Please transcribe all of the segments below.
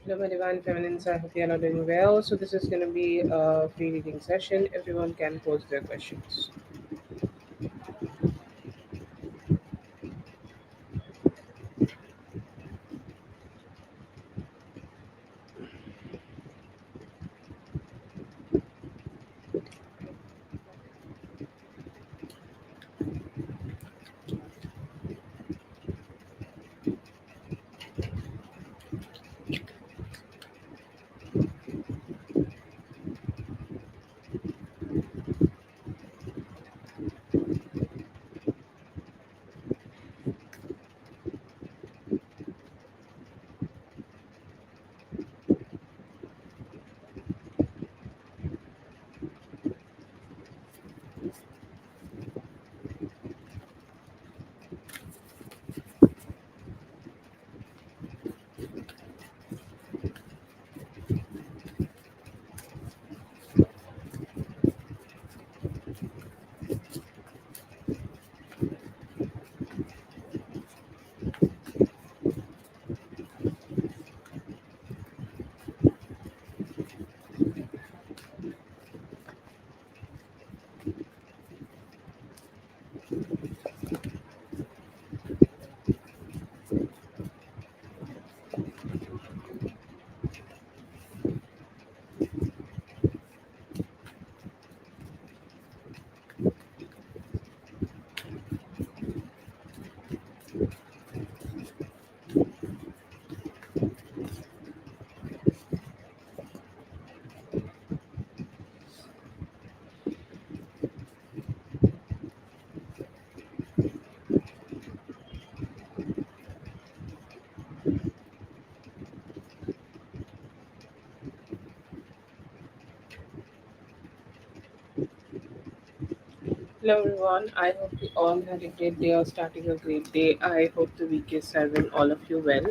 Hello, my divine feminines. I hope you are doing well. So, this is going to be a free reading session. Everyone can pose their questions. Hello, everyone. I hope you all had a great day or starting a great day. I hope the week is serving all of you well.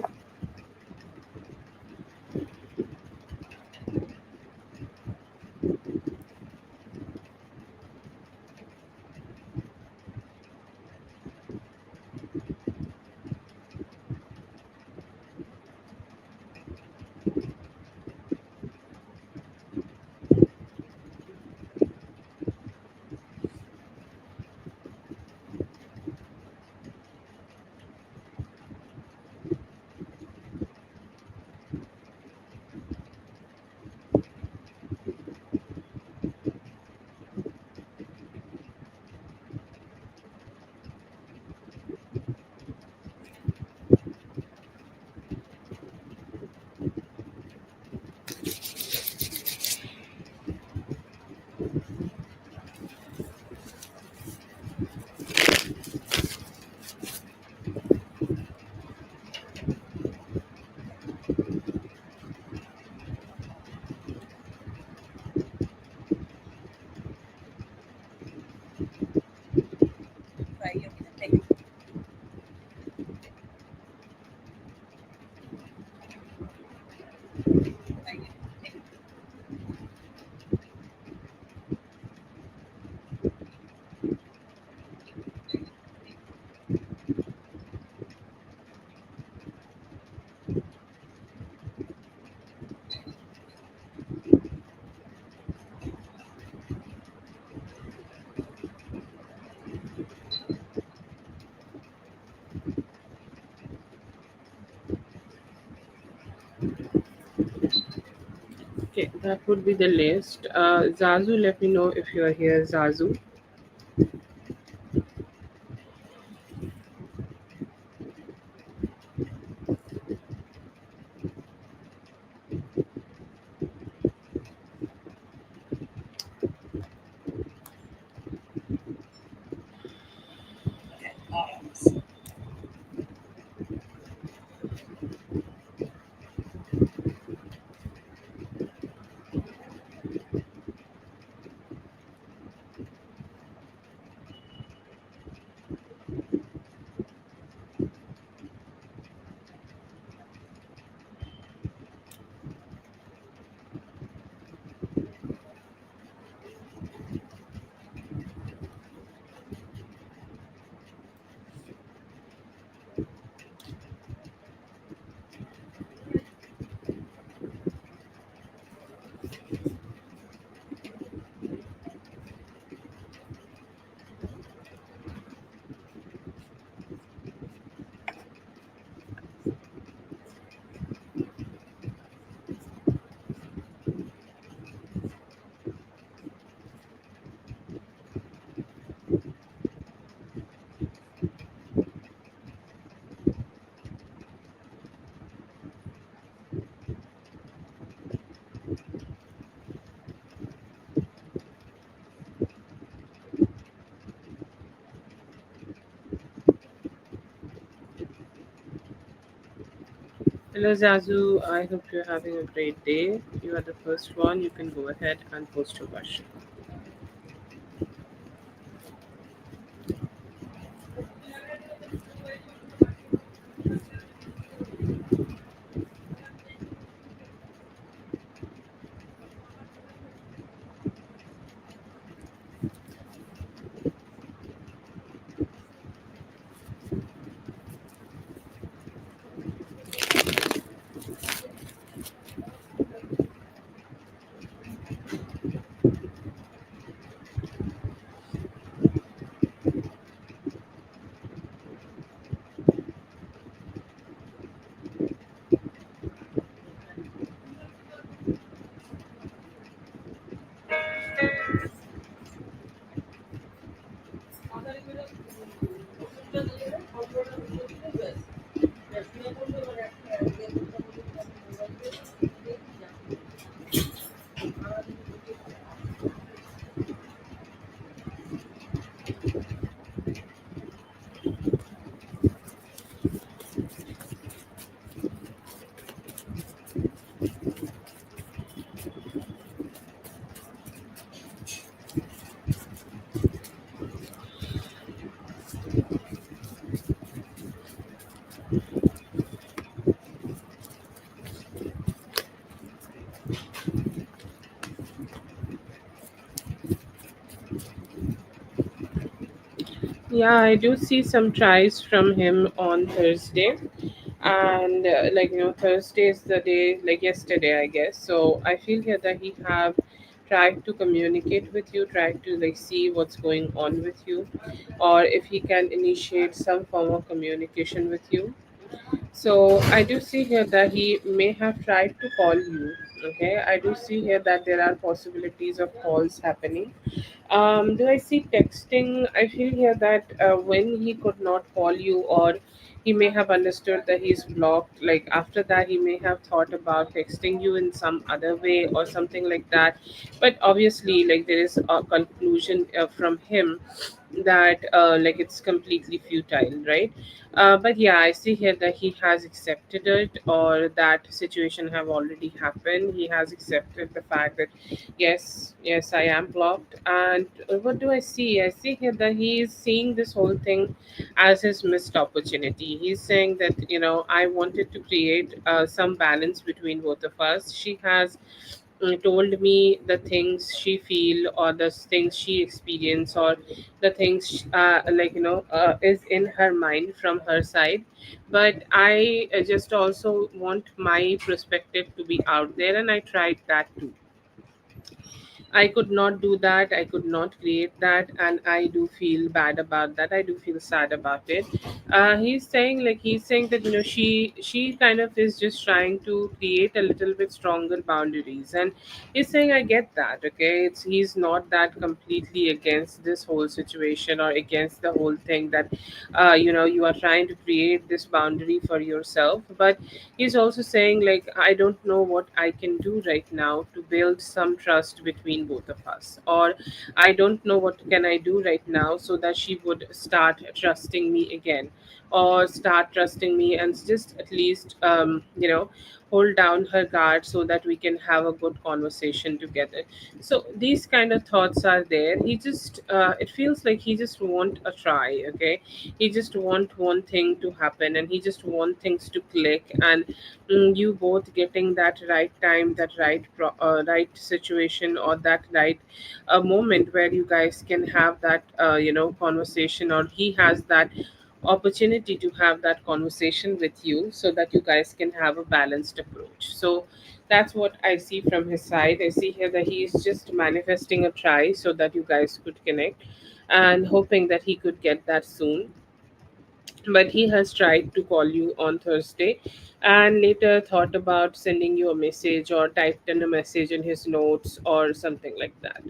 Okay, that would be the list. Zazu, let me know if you are here, Zazu. Hello, Zazu. I hope you're having a great day. You are the first one. You can go ahead and post your question. Yeah, I do see some tries from him on Thursday. And Thursday is the day, like yesterday, I guess. So I feel here that he have tried to communicate with you, tried to like see what's going on with you, or if he can initiate some form of communication with you. So I do see here that he may have tried to call you. Okay, I do see here that there are possibilities of calls happening. Do I see texting? I feel here that when he could not call you, or he may have understood that he's blocked, like after that, he may have thought about texting you in some other way or something like that. But obviously, like there is a conclusion from him that like it's completely futile, right? But yeah, I see here that he has accepted it, or that situation have already happened. He has accepted the fact that yes, yes, I am blocked. And what do I see? I see here that he is seeing this whole thing as his missed opportunity. He's saying that, I wanted to create some balance between both of us. She has told me the things she feel, or the things she experience, or the things is in her mind from her side. But I just also want my perspective to be out there, and I tried that too. I could not do that. I could not create that, and I do feel bad about that. I do feel sad about it. He's saying that she kind of is just trying to create a little bit stronger boundaries, and he's saying I get that. Okay, he's not that completely against this whole situation, or against the whole thing that you are trying to create this boundary for yourself. But he's also saying, like, I don't know what I can do right now to build some trust between both of us, or I don't know what can I do right now so that she would start trusting me again, or start trusting me, and just at least hold down her guard so that we can have a good conversation together. So these kind of thoughts are there. He just it feels like he just want a try. Okay, he just want one thing to happen, and he just want things to click, and you both getting that right time, that right situation, or that right moment where you guys can have that conversation, or he has that opportunity to have that conversation with you, so that you guys can have a balanced approach. So that's what I see from his side. I see here that he is just manifesting a try so that you guys could connect, and hoping that he could get that soon. But he has tried to call you on Thursday, and later thought about sending you a message, or typed in a message in his notes, or something like that.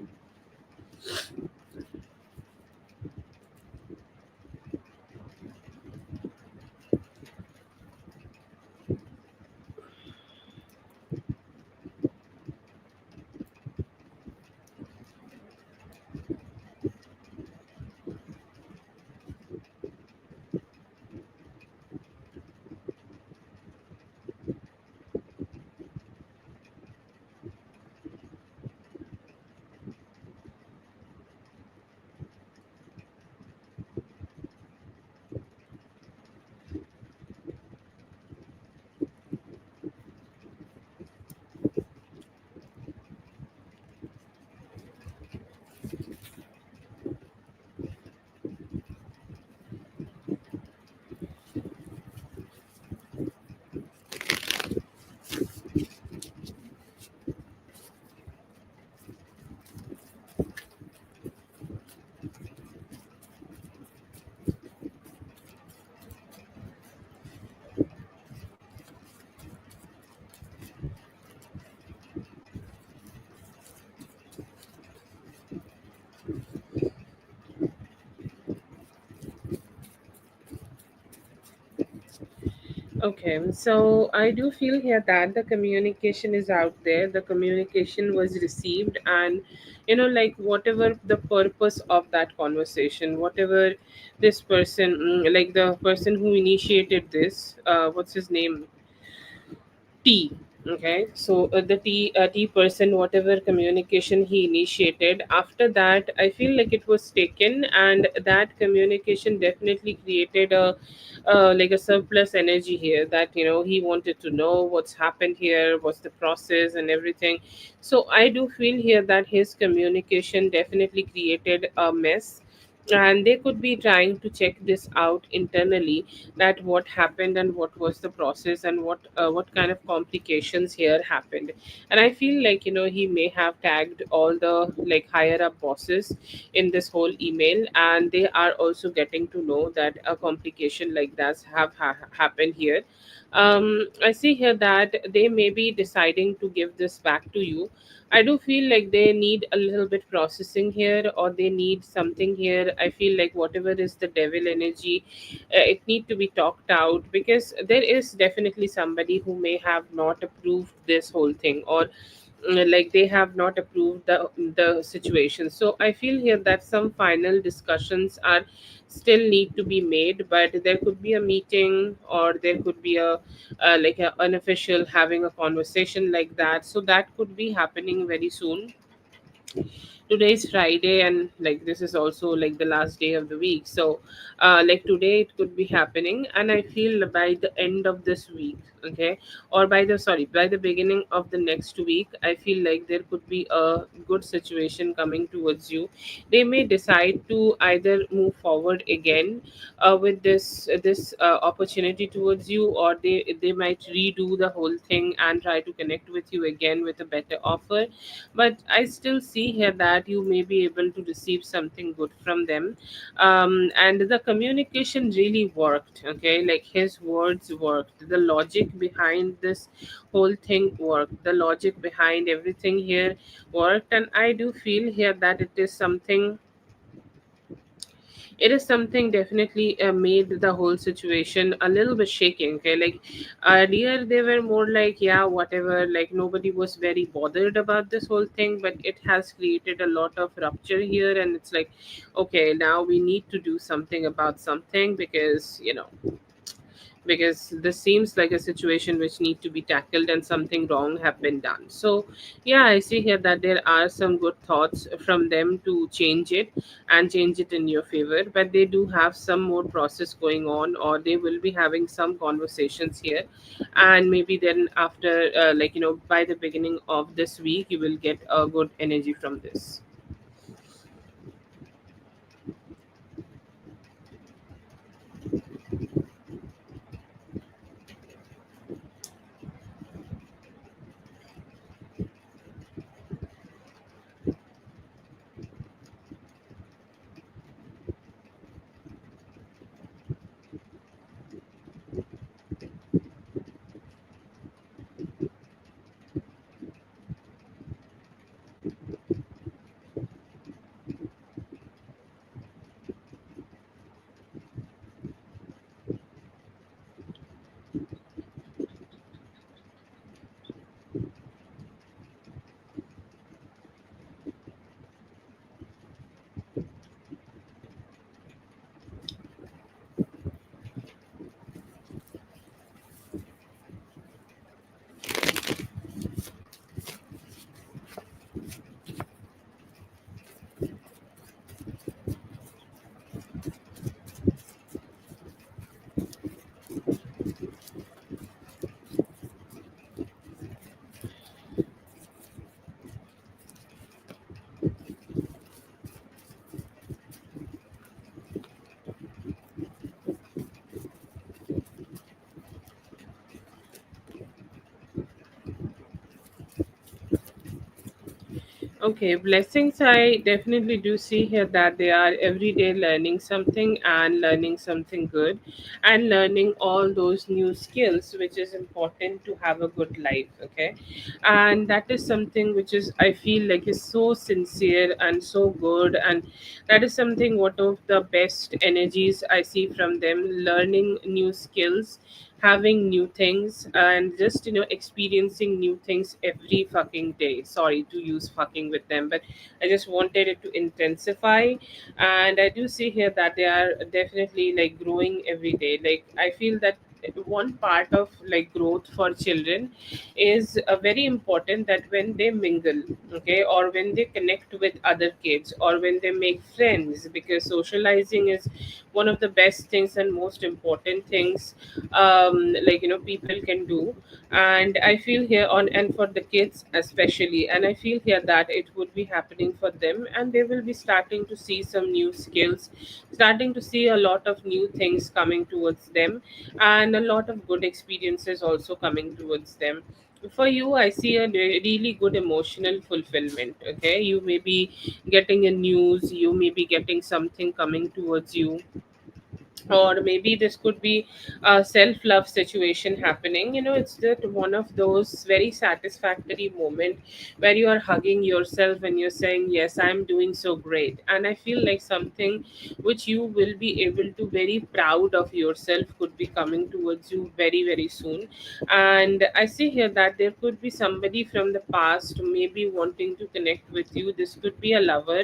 Okay, so I do feel here that the communication is out there, the communication was received, and like whatever the purpose of that conversation, whatever this person, like the person who initiated this, what's his name? T. Okay, so the T person, whatever communication he initiated, after that, I feel like it was taken, and that communication definitely created a like a surplus energy here. That he wanted to know what's happened here, what's the process, and everything. So I do feel here that his communication definitely created a mess, and they could be trying to check this out internally, that what happened and what was the process, and what kind of complications here happened. And I feel like he may have tagged all the like higher up bosses in this whole email, and they are also getting to know that a complication like that happened here. I see here that they may be deciding to give this back to you. I do feel like they need a little bit processing here, or they need something here. I feel like whatever is the devil energy, it need to be talked out, because there is definitely somebody who may have not approved this whole thing, or like they have not approved the situation. So I feel here that some final discussions are still need to be made, but there could be a meeting, or there could be a like a unofficial having a conversation like that, so that could be happening very soon. Today is Friday, and like this is also like the last day of the week. So like today it could be happening, and I feel by the end of this week, okay, or by the beginning of the next week, I feel like there could be a good situation coming towards you. They may decide to either move forward again with this opportunity towards you, or they might redo the whole thing and try to connect with you again with a better offer. But I still see here that you may be able to receive something good from them. And the communication really worked, okay, like his words worked, the logic behind this whole thing worked, the logic behind everything here worked. And I do feel here that it is something definitely made the whole situation a little bit shaking, okay, like earlier they were more like, yeah, whatever, like nobody was very bothered about this whole thing, but it has created a lot of rupture here, and it's like, okay, now we need to do something about something, because this seems like a situation which need to be tackled, and something wrong have been done. So yeah, I see here that there are some good thoughts from them to change it, and change it in your favor, but they do have some more process going on, or they will be having some conversations here. And maybe then after by the beginning of this week, you will get a good energy from this. Okay, blessings. I definitely do see here that they are every day learning something, and learning something good, and learning all those new skills, which is important to have a good life. Okay, and that is something which is, I feel like, is so sincere and so good, and that is something, one of the best energies I see from them, learning new skills, having new things, and just experiencing new things every fucking day. Sorry to use fucking with them, but I just wanted it to intensify. And I do see here that they are definitely like growing every day. Like I feel that one part of like growth for children is very important, that when they mingle, okay, or when they connect with other kids, or when they make friends, because socializing is one of the best things and most important things, people can do. And I feel here on, and for the kids especially, and I feel here that it would be happening for them, and they will be starting to see some new skills, starting to see a lot of new things coming towards them, and a lot of good experiences also coming towards them. For you, I see a really good emotional fulfillment. Okay, you may be getting a news, you may be getting something coming towards you, or maybe this could be a self-love situation happening. It's that one of those very satisfactory moment where you are hugging yourself and you're saying, yes, I'm doing so great. And I feel like something which you will be able to very proud of yourself could be coming towards you very very soon. And I see here that there could be somebody from the past maybe wanting to connect with you. This could be a lover.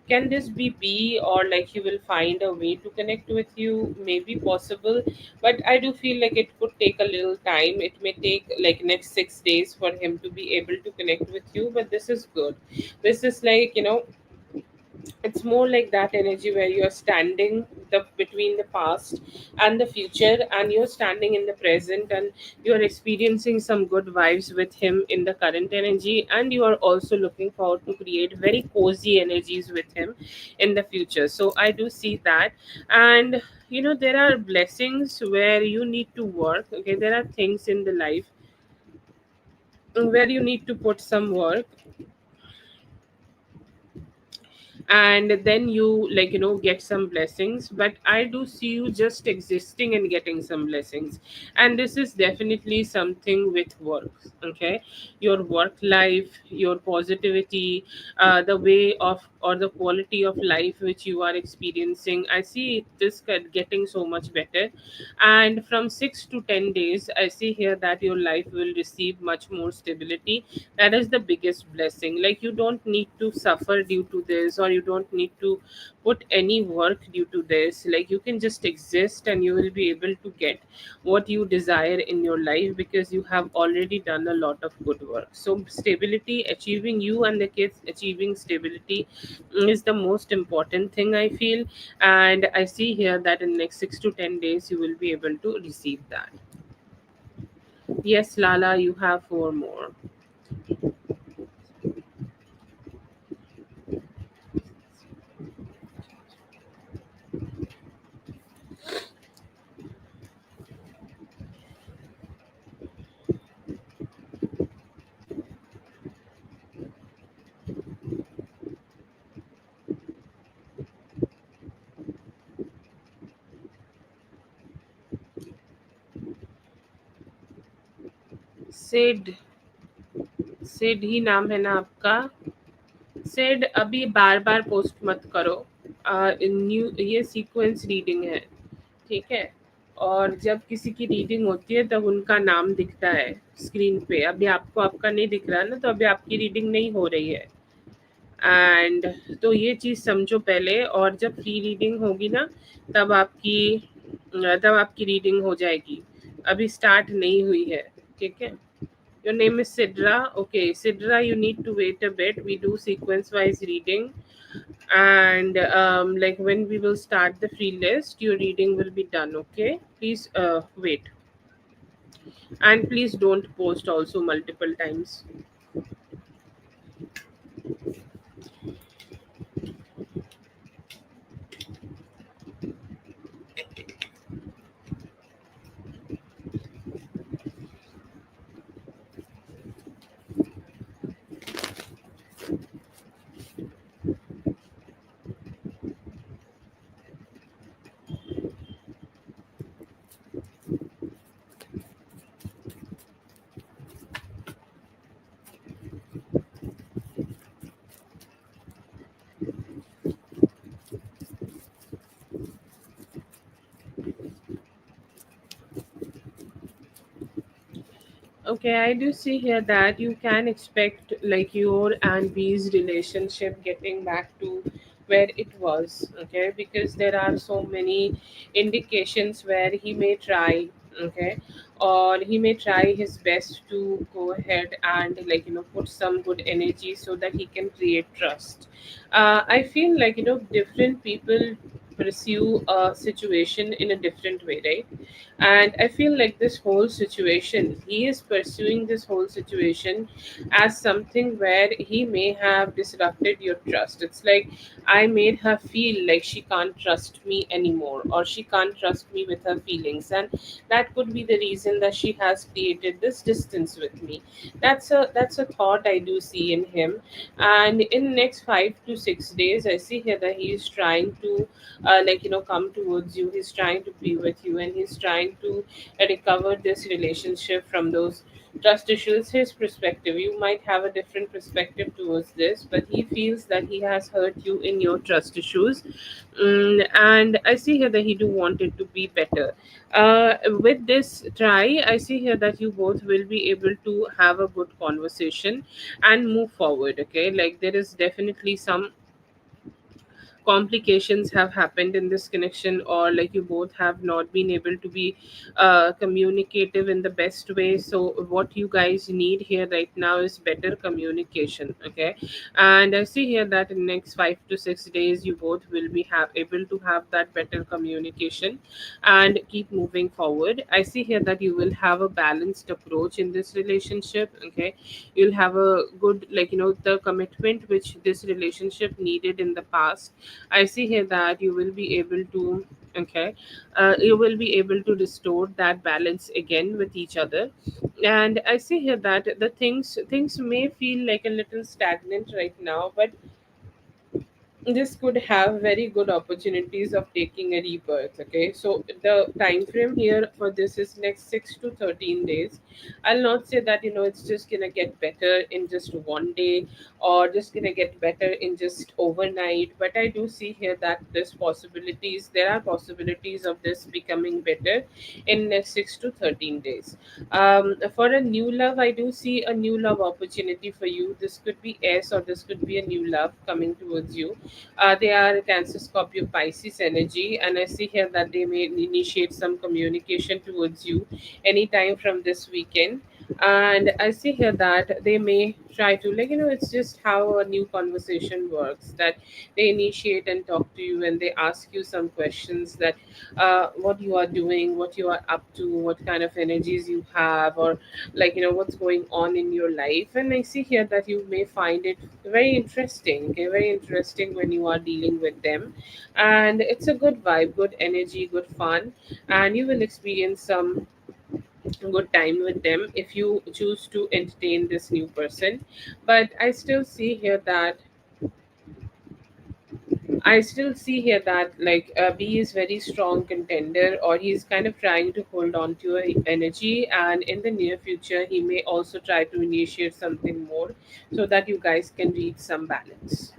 Can this be, or like he will find a way to connect with you? Maybe possible, but I do feel like it could take a little time. It may take like next 6 days for him to be able to connect with you, but this is good. This is like, it's more like that energy where you're standing the between the past and the future, and you're standing in the present, and you're experiencing some good vibes with him in the current energy, and you are also looking forward to create very cozy energies with him in the future. So I do see that. And there are blessings where you need to work. Okay, there are things in the life where you need to put some work, and then you like get some blessings. But I do see you just existing and getting some blessings, and this is definitely something with work. Okay, your work life, your positivity, the way of, or the quality of life which you are experiencing, I see this getting so much better. And from 6 to 10 days, I see here that your life will receive much more stability. That is the biggest blessing. Like you don't need to suffer due to this, or you don't need to put any work due to this. Like you can just exist, and you will be able to get what you desire in your life, because you have already done a lot of good work. So stability, achieving, you and the kids achieving stability is the most important thing, I feel. And I see here that in next 6 to 10 days you will be able to receive that. Yes, Lala, you have four more. Sid Sid ही नाम है ना आपका? सिड, अभी बार बार post मत करो। New, ये sequence reading है, ठीक है? और जब किसी की रीडिंग होती है तब उनका नाम दिखता है स्क्रीन पे। अभी आपको आपका नहीं दिख रहा ना, तो अभी आपकी रीडिंग नहीं हो रही है। एंड तो ये चीज़ समझो पहले, और जब फ्री रीडिंग होगी ना, तब आपकी तब आपकी रीडिंग हो जाएगी। अभी स्टार्ट नहीं हुई है, ठीक है? Your name is Sidra. Okay, Sidra, you need to wait a bit. We do sequence wise reading. And like when we will start the free list, your reading will be done. Okay, please wait. And please don't post also multiple times. Okay, I do see here that you can expect like your and B's relationship getting back to where it was, okay, because there are so many indications where he may try, okay, or he may try his best to go ahead and put some good energy so that he can create trust. I feel like different people pursue a situation in a different way, right? And I feel like this whole situation, he is pursuing this whole situation as something where he may have disrupted your trust. It's like I made her feel like she can't trust me anymore, or she can't trust me with her feelings, and that could be the reason that she has created this distance with me. That's a thought I do see in him. And in next 5 to 6 days, I see here that he is trying to come towards you. He's trying to be with you, and he's trying to recover this relationship from those trust issues. His perspective, you might have a different perspective towards this, but he feels that he has hurt you in your trust issues. And I see here that he do want it to be better. With this try, I see here that you both will be able to have a good conversation and move forward, okay? Like there is definitely some complications have happened in this connection, or like you both have not been able to be communicative in the best way. So what you guys need here right now is better communication, okay? And I see here that in next 5 to 6 days you both will be able to have that better communication and keep moving forward. I see here that you will have a balanced approach in this relationship, okay? You'll have a good, the commitment which this relationship needed in the past. I see here that you will be able to, okay, you will be able to restore that balance again with each other. And I see here that the things may feel like a little stagnant right now, but this could have very good opportunities of taking a rebirth, okay? So the time frame here for this is next 6 to 13 days. I'll not say that it's just gonna get better in just one day, or just gonna get better in just overnight, but I do see here that there are possibilities of this becoming better in next 6 to 13 days. For a new love, I do see a new love opportunity for you. This could be S, or this could be a new love coming towards you. They are Cancer, Scorpio, Pisces energy, and I see here that they may initiate some communication towards you anytime from this weekend. And I see here that they may try to, it's just how a new conversation works, that they initiate and talk to you, and they ask you some questions that what you are doing, what you are up to, what kind of energies you have, or what's going on in your life. And I see here that you may find it very interesting, okay, very interesting when you are dealing with them. And it's a good vibe, good energy, good fun, and you will experience some good time with them if you choose to entertain this new person. But I still see here that B is very strong contender, or he's kind of trying to hold on to your energy, and in the near future he may also try to initiate something more so that you guys can reach some balance.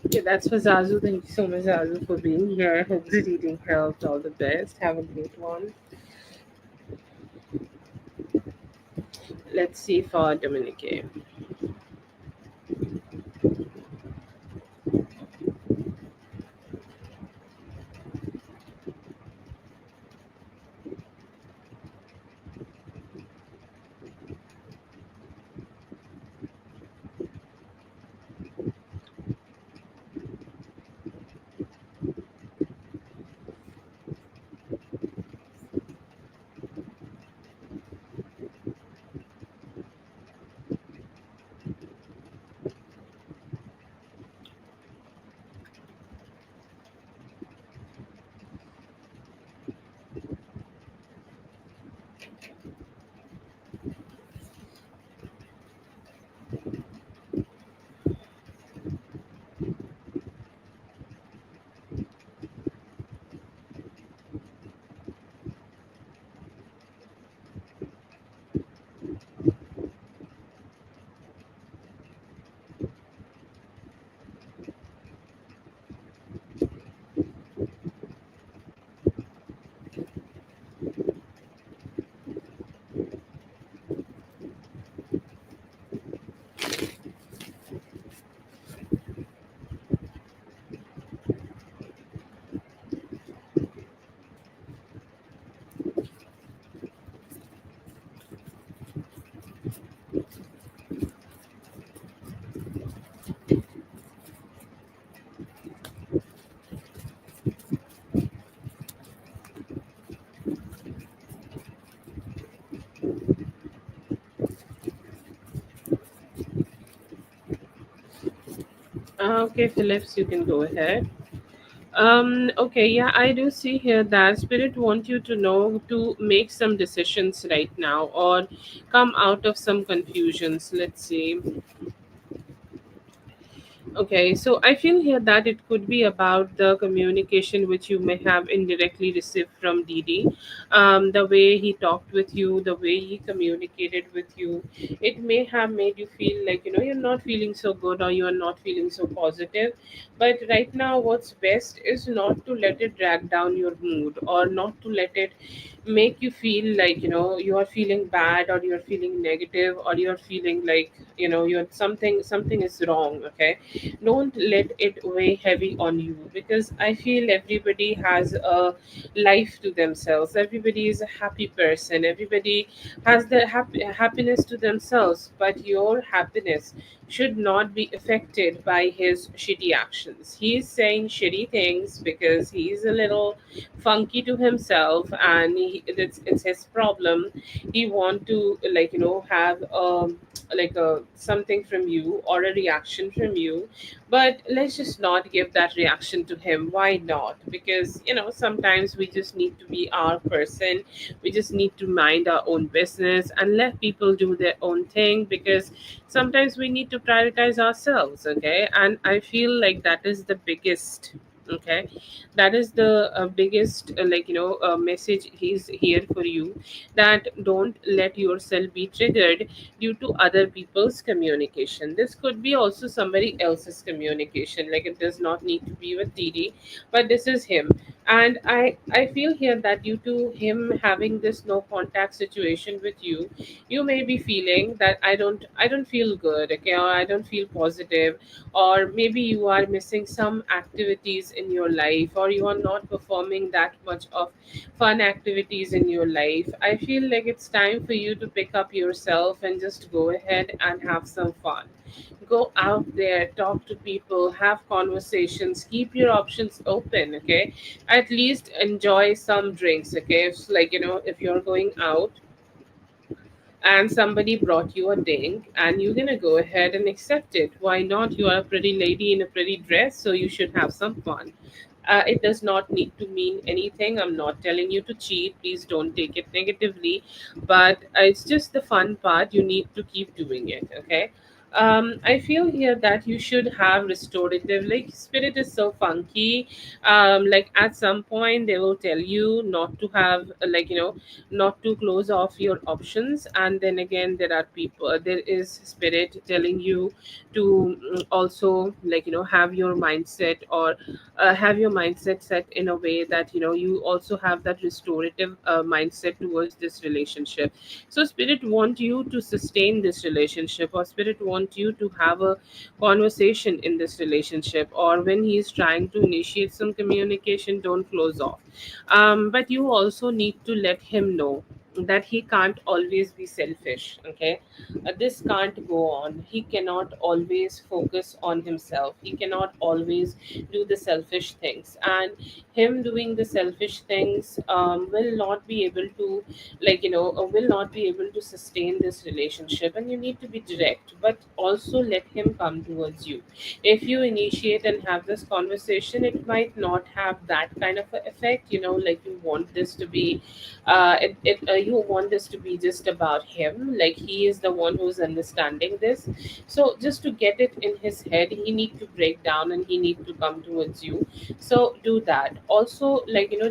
Okay, that's for Zazu. Thank you so much, Zazu, for being here. I hope the reading helped. All the best. Have a great one. Let's see for Dominique. Okay, Phillips, you can go ahead. Okay, yeah, I do see here that Spirit want you to know to make some decisions right now or come out of some confusions. Let's see. Okay, so I feel here that it could be about the communication which you may have indirectly received from Didi. The way he talked with you, the way he communicated with you, it may have made you feel like, you're not feeling so good or you are not feeling so positive. But right now, what's best is not to let it drag down your mood or not to let it make you feel like, you are feeling bad or you're feeling negative or you're feeling like, you're something is wrong. Okay, don't let it weigh heavy on you, because I feel everybody has a life to themselves. Everybody is a happy person. Everybody has their happiness to themselves, but your happiness should not be affected by his shitty actions. He's saying shitty things because he's a little funky to himself, and it's his problem. He want to, like, have like a something from you or a reaction from you, but let's just not give that reaction to him. Why not? Because sometimes we just need to be our person. We just need to mind our own business and let people do their own thing, because sometimes we need to prioritize ourselves. Okay, and I feel like that is the biggest, okay, that is the biggest, message he's here for you, that don't let yourself be triggered due to other people's communication. This could be also somebody else's communication. Like, it does not need to be with TD, but this is him. And I feel here that due to him having this no contact situation with you, you may be feeling that I don't feel good, okay, or I don't feel positive, or maybe you are missing some activities in your life, or you are not performing that much of fun activities in your life. I feel like it's time for you to pick up yourself and just go ahead and have some fun. Go out there, talk to people, have conversations, keep your options open, okay? At least enjoy some drinks, okay? If, like, if you're going out and somebody brought you a drink and you're gonna go ahead and accept it, why not? You are a pretty lady in a pretty dress, so you should have some fun. It does not need to mean anything. I'm not telling you to cheat. Please don't take it negatively. But it's just the fun part. You need to keep doing it. Okay. I feel here that you should have restorative. Like, spirit is so funky. Like, at some point they will tell you not to have, not to close off your options, and then again there are people. There is spirit telling you to also, have your mindset, or have your mindset set in a way that you also have that restorative mindset towards this relationship. So spirit want you to sustain this relationship, or spirit want you to have a conversation in this relationship, or when he is trying to initiate some communication, don't close off. But you also need to let him know that he can't always be selfish. Okay, this can't go on. He cannot always focus on himself. He cannot always do the selfish things, and him doing the selfish things will not be able to, will not be able to sustain this relationship. And you need to be direct, but also let him come towards you. If you initiate and have this conversation, it might not have that kind of a effect, like you want this to be, you want this to be just about him, like he is the one who's understanding this. So just to get it in his head, he need to break down and he need to come towards you. So do that also.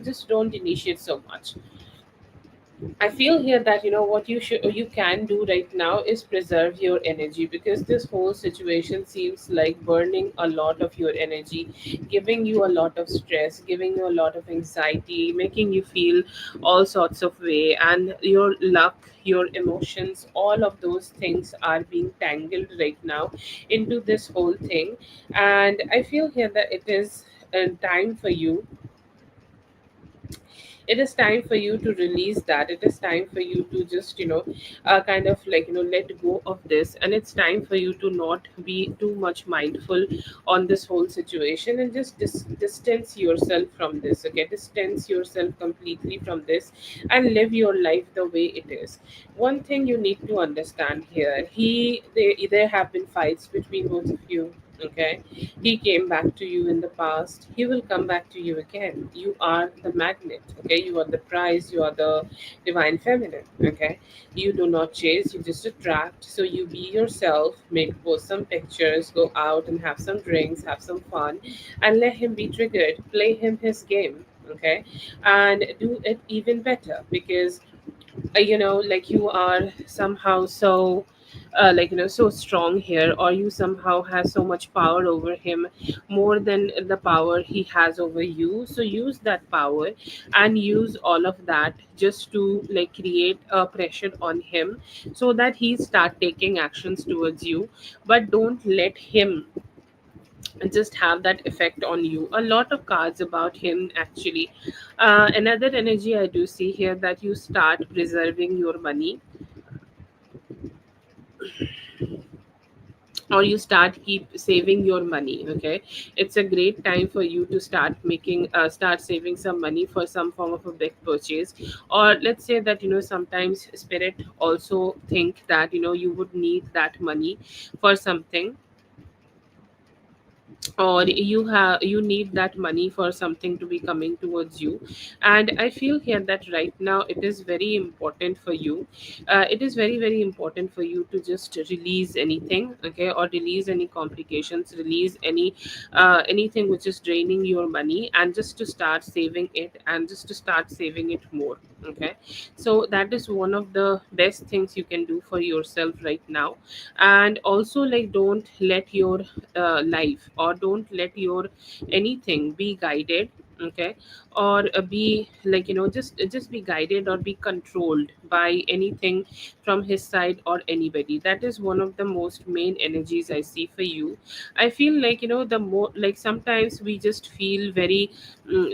Just don't initiate so much. I feel here that what you can do right now is preserve your energy, because this whole situation seems like burning a lot of your energy, giving you a lot of stress, giving you a lot of anxiety, making you feel all sorts of way, and your luck, your emotions, all of those things are being tangled right now into this whole thing. And I feel here that it is time for you, it is time for you to release that. It is time for you to just kind of let go of this, and it's time for you to not be too much mindful on this whole situation, and just distance yourself from this. Okay, distance yourself completely from this and live your life the way it is. One thing you need to understand here, there have been fights between both of you. Okay, he came back to you in the past, he will come back to you again. You are the magnet. Okay, you are the prize, you are the divine feminine. Okay, you do not chase, you just attract. So you be yourself, make post some pictures, go out and have some drinks, have some fun, and let him be triggered. Play him his game. Okay, and do it even better, because like you are somehow so so strong here, or you somehow have so much power over him, more than the power he has over you. So use that power and use all of that just to like create a pressure on him, so that he start taking actions towards you. But don't let him just have that effect on you. A lot of cards about him actually. Another energy I do see here, that you start preserving your money, or you start keep saving your money. Okay, it's a great time for you to start saving some money for some form of a big purchase. Or let's say that sometimes spirit also think that you would need that money for something, or you need that money for something to be coming towards you. And I feel here that right now it is very important for you, it is very very important for you to just release anything. Okay, or release any complications, release anything which is draining your money, and just to start saving it, and just to start saving it more. Okay, so that is one of the best things you can do for yourself right now. And also, like, don't let your life, or don't let your anything be guided. Okay, or be like just be guided or be controlled by anything from his side or anybody. That is one of the most main energies I see for you. I feel like the more, like, sometimes we just feel very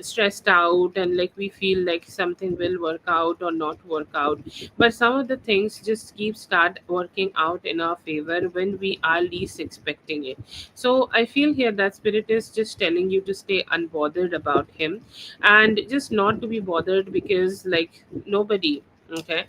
stressed out, and like we feel like something will work out or not work out. But some of the things just keep start working out in our favor when we are least expecting it. So I feel here that spirit is just telling you to stay unbothered about him, and just not to be bothered, because like nobody, okay,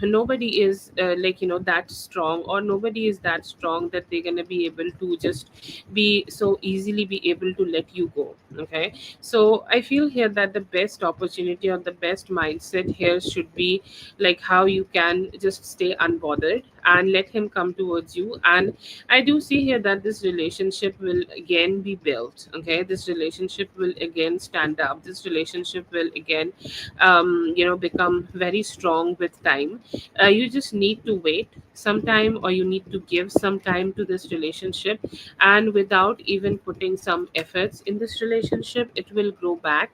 nobody is that strong, or nobody is that strong that they're gonna be able to just be so easily be able to let you go. Okay, so I feel here that the best opportunity or the best mindset here should be like how you can just stay unbothered and let him come towards you. And I do see here that this relationship will again be built. Okay, this relationship will again stand up, this relationship will again become very strong with time. You just need to wait some time, or you need to give some time to this relationship, and without even putting some efforts in this relationship, it will grow back,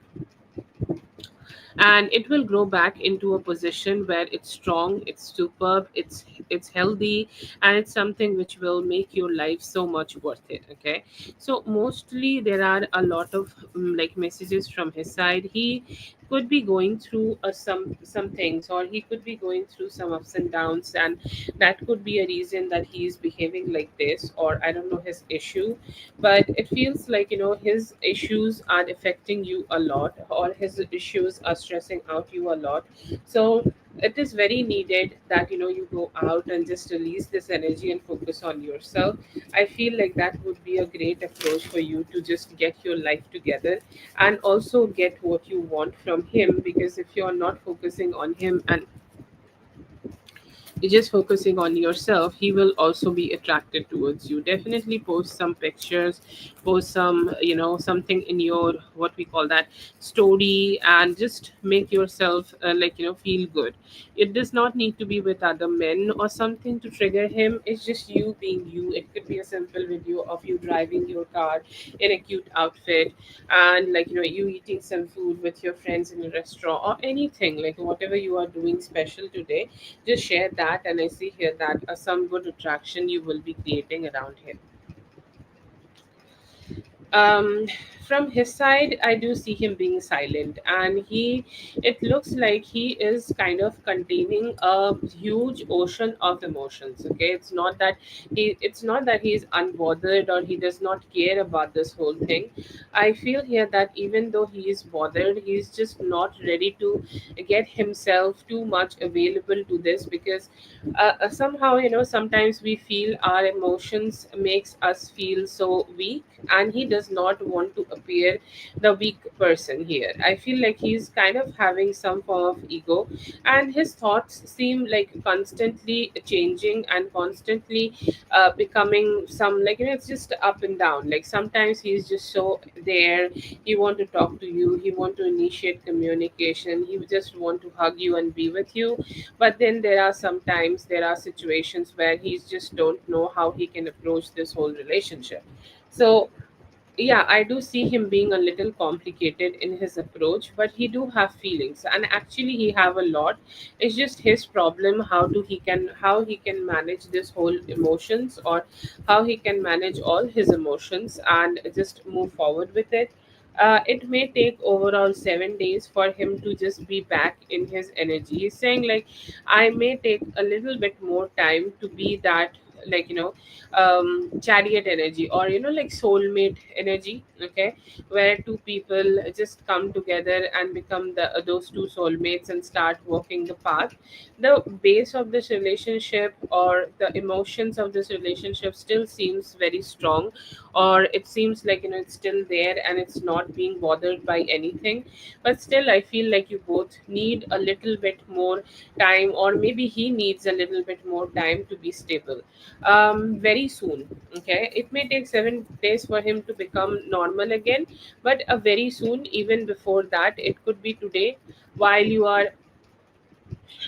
and it will grow back into a position where it's strong, it's superb, it's healthy, and it's something which will make your life so much worth it. Okay, so mostly there are a lot of like messages from his side. He could be going through some things, or he could be going through some ups and downs, and that could be a reason that he is behaving like this, or I don't know his issue. But it feels like his issues are affecting you a lot, or his issues are stressing out you a lot. So it is very needed that you go out and just release this energy and focus on yourself. I feel like that would be a great approach for you to just get your life together, and also get what you want from him. Because if you're not focusing on him, and you're just focusing on yourself, he will also be attracted towards you. Definitely post some pictures, post some something in your, what we call that, story, and just make yourself feel good. It does not need to be with other men or something to trigger him. It's just you being you. It could be a simple video of you driving your car in a cute outfit, and you eating some food with your friends in a restaurant, or anything, like whatever you are doing special today. Just share that, and I see here that some good attraction you will be creating around him. um from his side, I do see him being silent, and it looks like he is kind of containing a huge ocean of emotions. Okay, it's not that he's unbothered or he does not care about this whole thing. I feel here that even though he is bothered, he's just not ready to get himself too much available to this, because somehow, sometimes we feel our emotions makes us feel so weak, and he does not want to appear the weak person here. I feel like he's kind of having some form of ego, and his thoughts seem like constantly changing and constantly becoming some, like, it's just up and down. Like sometimes he's just so there, he want to talk to you, he want to initiate communication, he just want to hug you and be with you. But then there are situations where he's just don't know how he can approach this whole relationship. So yeah, I do see him being a little complicated in his approach, but he do have feelings, and actually he have a lot. It's just his problem how he can manage this whole emotions, or how he can manage all his emotions and just move forward with it. It may take overall 7 days for him to just be back in his energy. He's saying like, I may take a little bit more time to be that, like, chariot energy, or like soulmate energy. Okay, where two people just come together and become those two soulmates and start walking the path. The base of this relationship, or the emotions of this relationship, still seems very strong, or it seems like, it's still there and it's not being bothered by anything. But still, I feel like you both need a little bit more time, or maybe he needs a little bit more time to be stable. Very soon. Okay, it may take 7 days for him to become normal again, but very soon, even before that, it could be today, while you are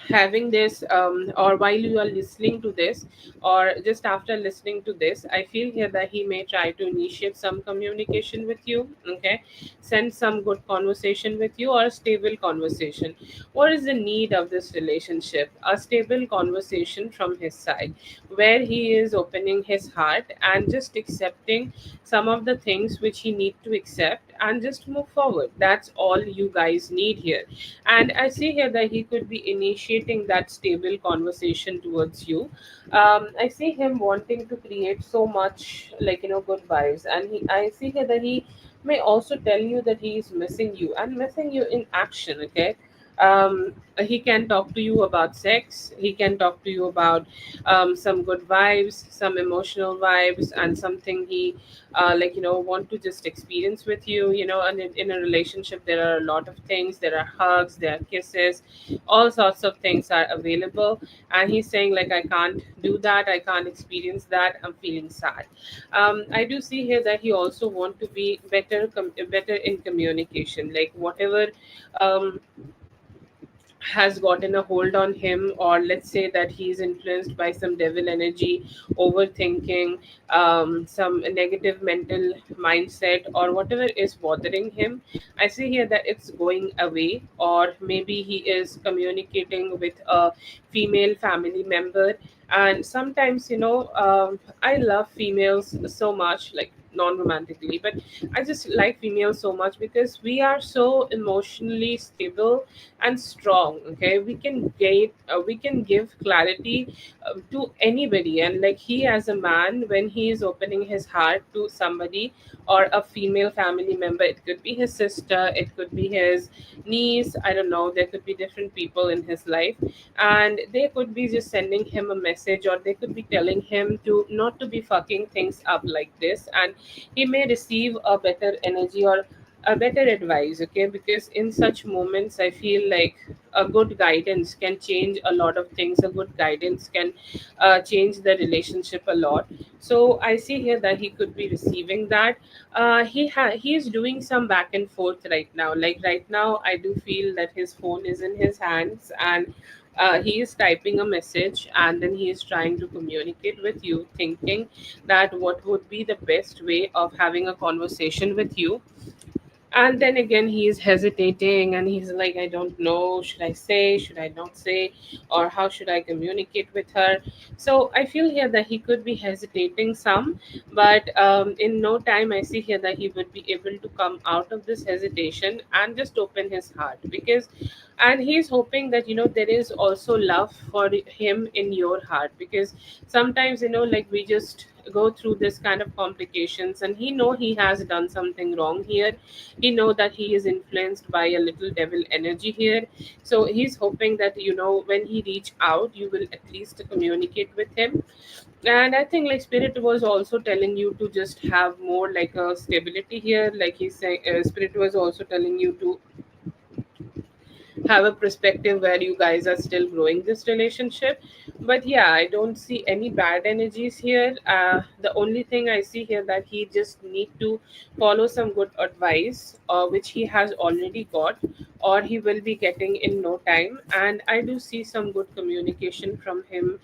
having this, or while you are listening to this, or just after listening to this, I feel here that he may try to initiate some communication with you. Okay, send some good conversation with you, or a stable conversation. What is the need of this relationship? A stable conversation from his side, where he is opening his heart and just accepting some of the things which he need to accept, and just move forward. That's all you guys need here. And I see here that he could be initiating that stable conversation towards you. I see him wanting to create so much, like, good vibes, and I see here that he may also tell you that he is missing you, and missing you in action. Okay, he can talk to you about sex, he can talk to you about some good vibes, some emotional vibes, and something he like, want to just experience with you. And in a relationship, there are a lot of things. There are hugs, there are kisses, all sorts of things are available. And he's saying like, I can't do that, I can't experience that, I'm feeling sad. I do see here that he also want to be better in communication, like whatever um, has gotten a hold on him, or let's say that he's influenced by some devil energy, overthinking, some negative mental mindset, or whatever is bothering him. I see here that it's going away, or maybe he is communicating with a female family member. And sometimes, I love females so much, like non-romantically, but I just like females so much because we are so emotionally stable and strong. Okay, we can give clarity to anybody. And like, he as a man, when he is opening his heart to somebody, or a female family member, it could be his sister, it could be his niece, I don't know, there could be different people in his life, and they could be just sending him a message, or they could be telling him to not to be fucking things up like this, and he may receive a better energy, or a better advice. Okay, because in such moments, I feel like a good guidance can change a lot of things. A good guidance can change the relationship a lot. So I see here that he could be receiving that. He is doing some back and forth right now. Like right now, I do feel that his phone is in his hands, and he is typing a message, and then he is trying to communicate with you, thinking that what would be the best way of having a conversation with you. And then again he is hesitating and he's like, I don't know, should I say, should I not say, or how should I communicate with her. So I feel here that he could be hesitating some, but in no time I see here that he would be able to come out of this hesitation and just open his heart. Because and he's hoping that there is also love for him in your heart. Because sometimes like we just go through this kind of complications, and he know he has done something wrong here. He know that he is influenced by a little devil energy here. So he's hoping that when he reach out, you will at least communicate with him. And I think like spirit was also telling you to just have more like a stability here. Like he's saying, spirit was also telling you to have a perspective where you guys are still growing this relationship. But yeah, I don't see any bad energies here. The only thing I see here that he just need to follow some good advice, which he has already got, or he will be getting in no time. And I do see some good communication from him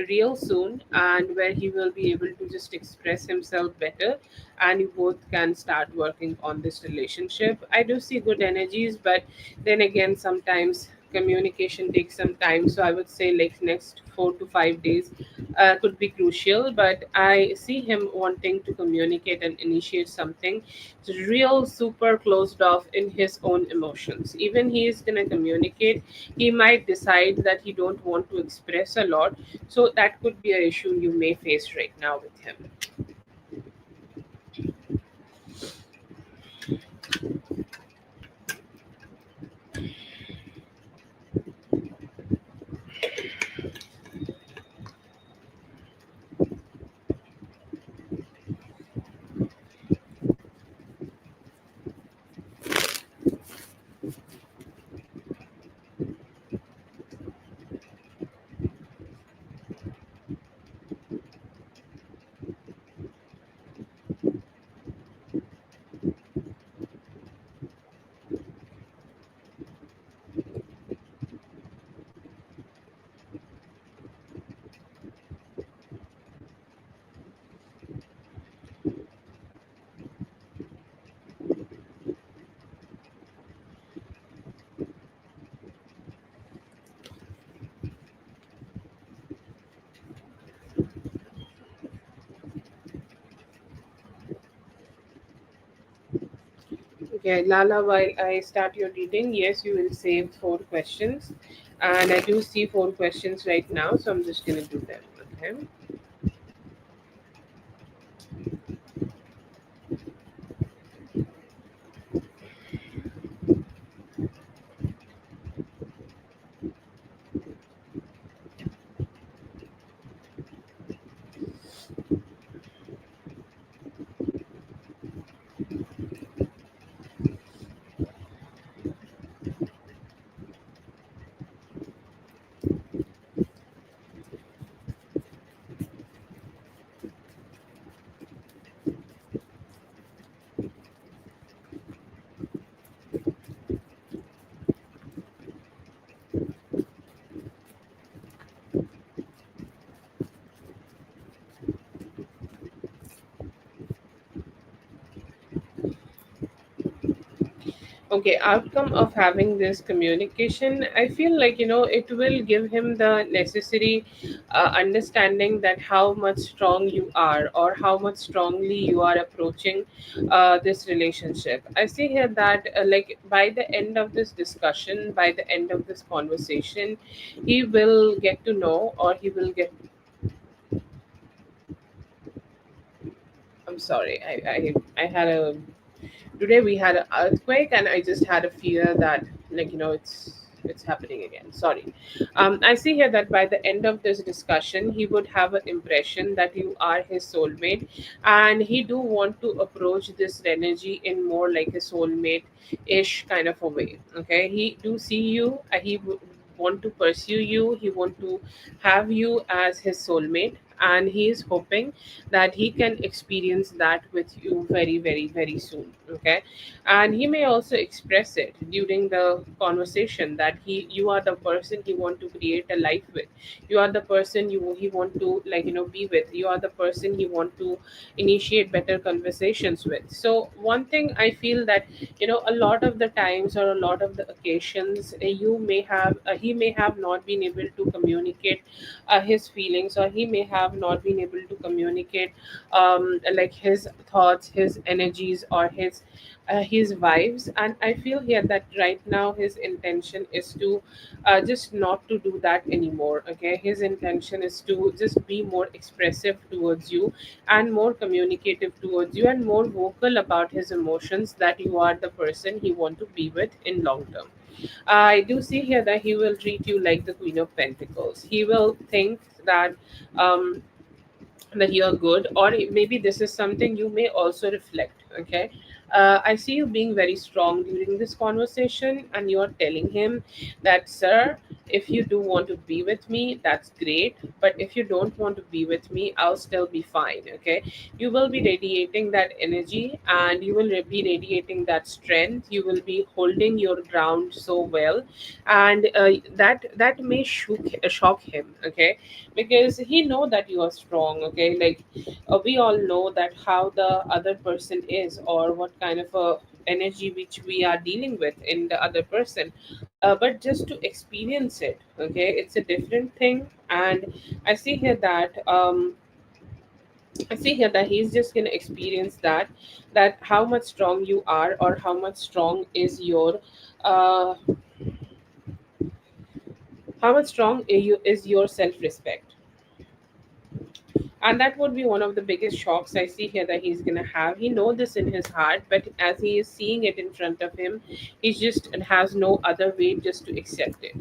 real soon, and where he will be able to just express himself better, and you both can start working on this relationship. I do see good energies, but then again sometimes communication takes some time. So I would say like next 4 to 5 days could be crucial. But I see him wanting to communicate and initiate something. It's real super closed off in his own emotions. Even he is going to communicate, he might decide that he don't want to express a lot. So that could be an issue you may face right now with him. Okay, Lala, while I start your reading, yes, you will save 4 questions. And I do see 4 questions right now, so I'm just going to do them. Okay. Okay, outcome of having this communication, I feel like it will give him the necessary understanding that how much strong you are, or how much strongly you are approaching this relationship. I see here that like by the end of this discussion, by the end of this conversation, he will get to know, or he will get, I'm sorry, I had a, today we had an earthquake, and I just had a fear that like it's happening again. Sorry. I see here that by the end of this discussion, he would have an impression that you are his soulmate, and he do want to approach this energy in more like a soulmate ish kind of a way. Okay, he do see you. He would want to pursue you. He want to have you as his soulmate. and he is hoping that he can experience that with you very, very, very soon. Okay, and he may also express it during the conversation that you are the person he want to create a life with. You are the person he want to, be with. You are the person he want to initiate better conversations with. So one thing I feel that, a lot of the times or a lot of the occasions, he may have not been able to communicate his feelings, or he may have not been able to communicate like his thoughts, his energies, or his vibes. And I feel here that right now his intention is to just not to do that anymore. Okay, his intention is to just be more expressive towards you, and more communicative towards you, and more vocal about his emotions, that you are the person he want to be with in long term. I do see here that he will treat you like the Queen of Pentacles. He will think um, that you're good, or maybe this is something you may also reflect. Okay, I see you being very strong during this conversation, and you're telling him that, sir, if you do want to be with me, that's great, but if you don't want to be with me, I'll still be fine. Okay, you will be radiating that energy, and you will be radiating that strength. You will be holding your ground so well, and that may shock him. Okay, because he know that you are strong. Okay, like we all know that how the other person is, or what kind of a energy which we are dealing with in the other person. But just to experience it, okay, it's a different thing. And I see here that he's just gonna experience that how much strong you are, or how much strong is your uh, how much strong is your self-respect. And that would be one of the biggest shocks I see here that he's gonna have. He know this in his heart, but as he is seeing it in front of him, he just has no other way just to accept it.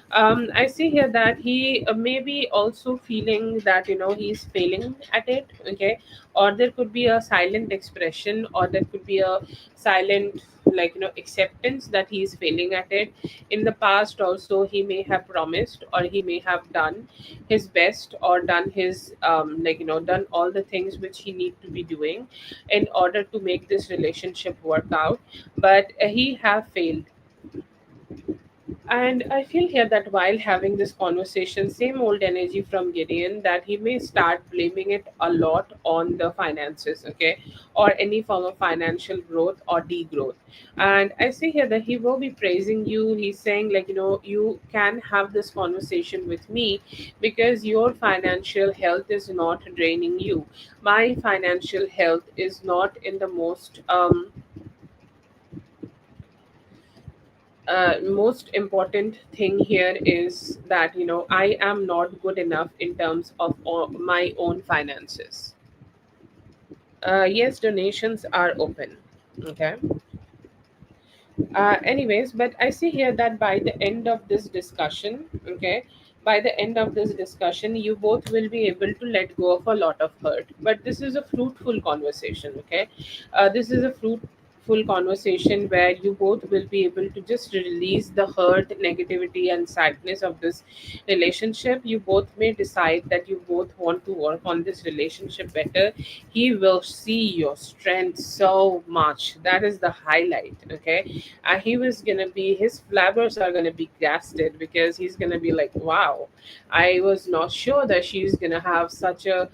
I see here that he may be also feeling that, he's failing at it. Okay, or there could be a silent expression, or there could be a silent, acceptance that he's failing at it. In the past also, he may have promised, or he may have done his best, or done his done all the things which he need to be doing in order to make this relationship work out, but he have failed. And I feel here that while having this conversation, same old energy from Gideon, that he may start blaming it a lot on the finances. Okay, or any form of financial growth or degrowth. And I see here that he will be praising you. He's saying, you can have this conversation with me because your financial health is not draining you. My financial health is not in the most important thing here is that, I am not good enough in terms of my own finances. Yes, donations are open. Okay. Anyways, but I see here that by the end of this discussion, okay, by the end of this discussion, you both will be able to let go of a lot of hurt. But this is a fruitful conversation. Okay, this is a fruitful conversation where you both will be able to just release the hurt, negativity, and sadness of this relationship. You both may decide that you both want to work on this relationship better. He will see your strength so much. That is the highlight. Okay, he was gonna be, his flabbers are gonna be gasted, because he's gonna be like, wow, I was not sure that she's gonna have such a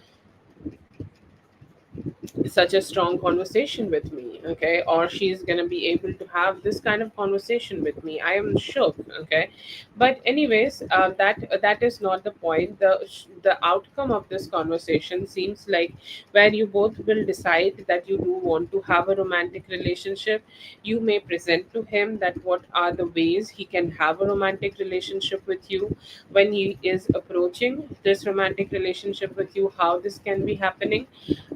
strong conversation with me. Okay, or she's going to be able to have this kind of conversation with me. I am shook. Okay, but anyways, that is not the point. The outcome of this conversation seems like where you both will decide that you do want to have a romantic relationship. You may present to him that what are the ways he can have a romantic relationship with you, when he is approaching this romantic relationship with you, how this can be happening.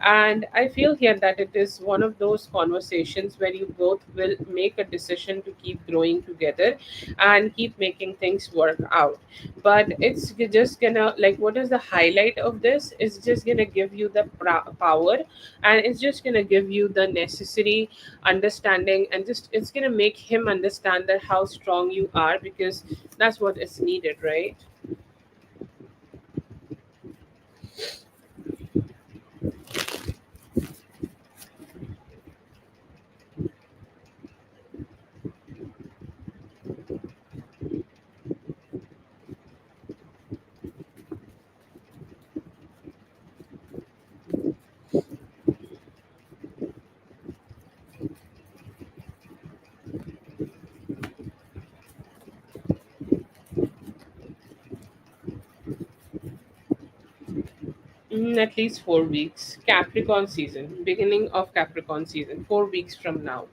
And I feel here that it is one of those conversations where you both will make a decision to keep growing together and keep making things work out. But it's just gonna, like, what is the highlight of this? It's just gonna give you the power, and it's just gonna give you the necessary understanding, and just it's gonna make him understand that how strong you are, because that's what is needed, right? At least 4 weeks. Capricorn season, beginning of Capricorn season, 4 weeks from now.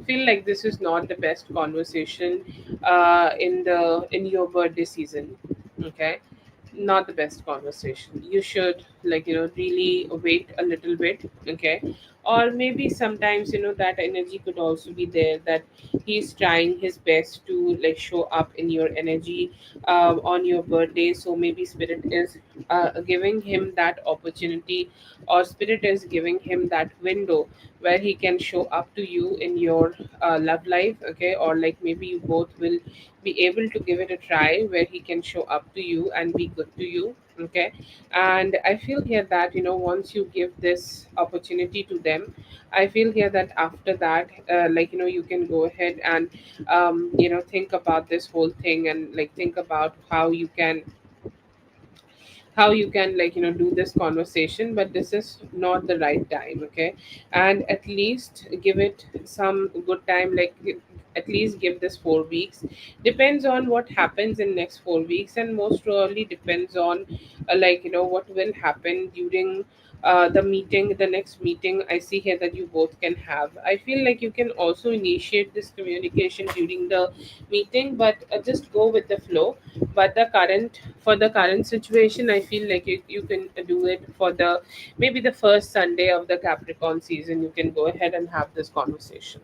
Feel like this is not the best conversation in your birthday season. Okay, not the best conversation. You should, really wait a little bit. Okay, or maybe sometimes that energy could also be there, that he's trying his best to show up in your energy on your birthday. So maybe spirit is giving him that opportunity, or spirit is giving him that window where he can show up to you in your love life. Okay, or like maybe you both will be able to give it a try where he can show up to you and be good to you. Okay, and I feel here that once you give this opportunity to them, I feel here that after that, you can go ahead and think about this whole thing, and think about how you can do this conversation. But this is not the right time. Okay, and at least give it some good time, at least give this 4 weeks. Depends on what happens in next 4 weeks, and most probably depends on what will happen during the next meeting I see here that you both can have. I feel like you can also initiate this communication during the meeting, but just go with the flow. But the current situation, I feel like you can do it for the maybe the first Sunday of the Capricorn season. You can go ahead and have this conversation.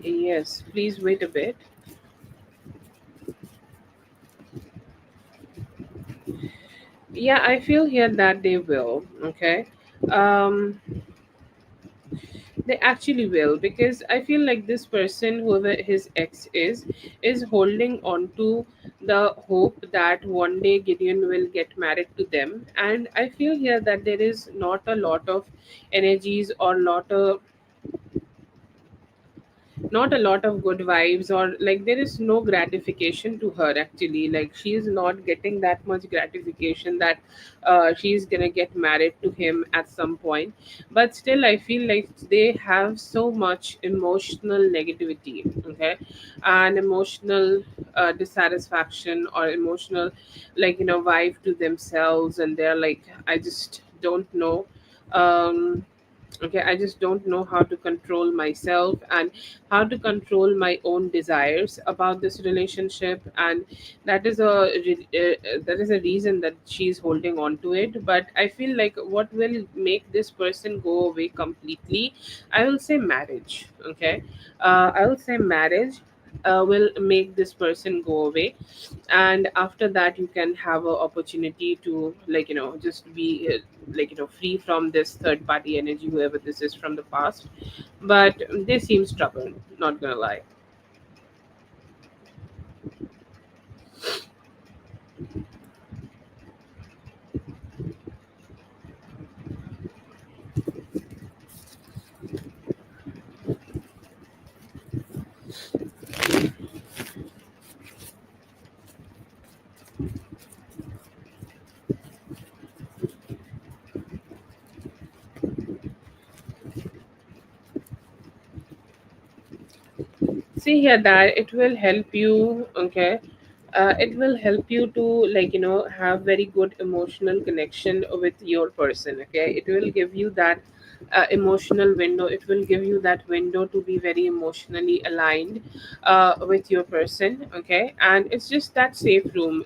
Yes, please wait a bit. Yeah, I feel here that they will. Okay, um they actually will, because I feel like this person, whoever his ex is holding on to the hope that one day Gideon will get married to them. And I feel here that there is not a lot of energies, or not a lot of good vibes, or like there is no gratification to her. Actually, like she is not getting that much gratification that she's gonna get married to him at some point. But still I feel like they have so much emotional negativity. Okay, and emotional dissatisfaction, or emotional vibe to themselves, and they're like, I just don't know. Okay, I just don't know how to control myself, and how to control my own desires about this relationship. And that is a reason that she's holding on to it. But I feel like what will make this person go away completely, I will say marriage. Okay, I will say marriage will make this person go away. And after that you can have an opportunity to just be free from this third party energy, whoever this is from the past. But they seem stubborn, not gonna lie. See here that it will help you. Okay, it will help you to have very good emotional connection with your person. Okay, it will give you that emotional window. It will give you that window to be very emotionally aligned with your person. Okay, and it's just that safe room,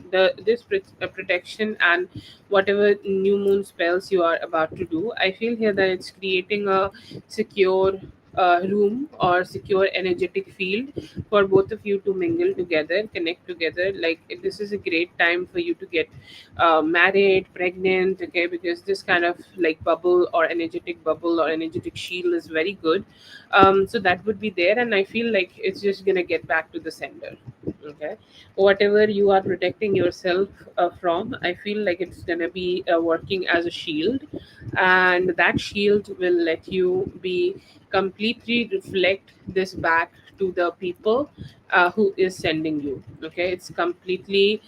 protection, and whatever new moon spells you are about to do. I feel here that it's creating a secure room, or secure energetic field for both of you to mingle together, connect together. Like this is a great time for you to get married, pregnant. Okay, because this kind of bubble, or energetic bubble, or energetic shield is very good. So that would be there, and I feel like it's just gonna get back to the sender. Okay, whatever you are protecting yourself from, I feel like it's gonna be working as a shield, and that shield will let you be completely reflect this back to the people who is sending you. Okay, it's completely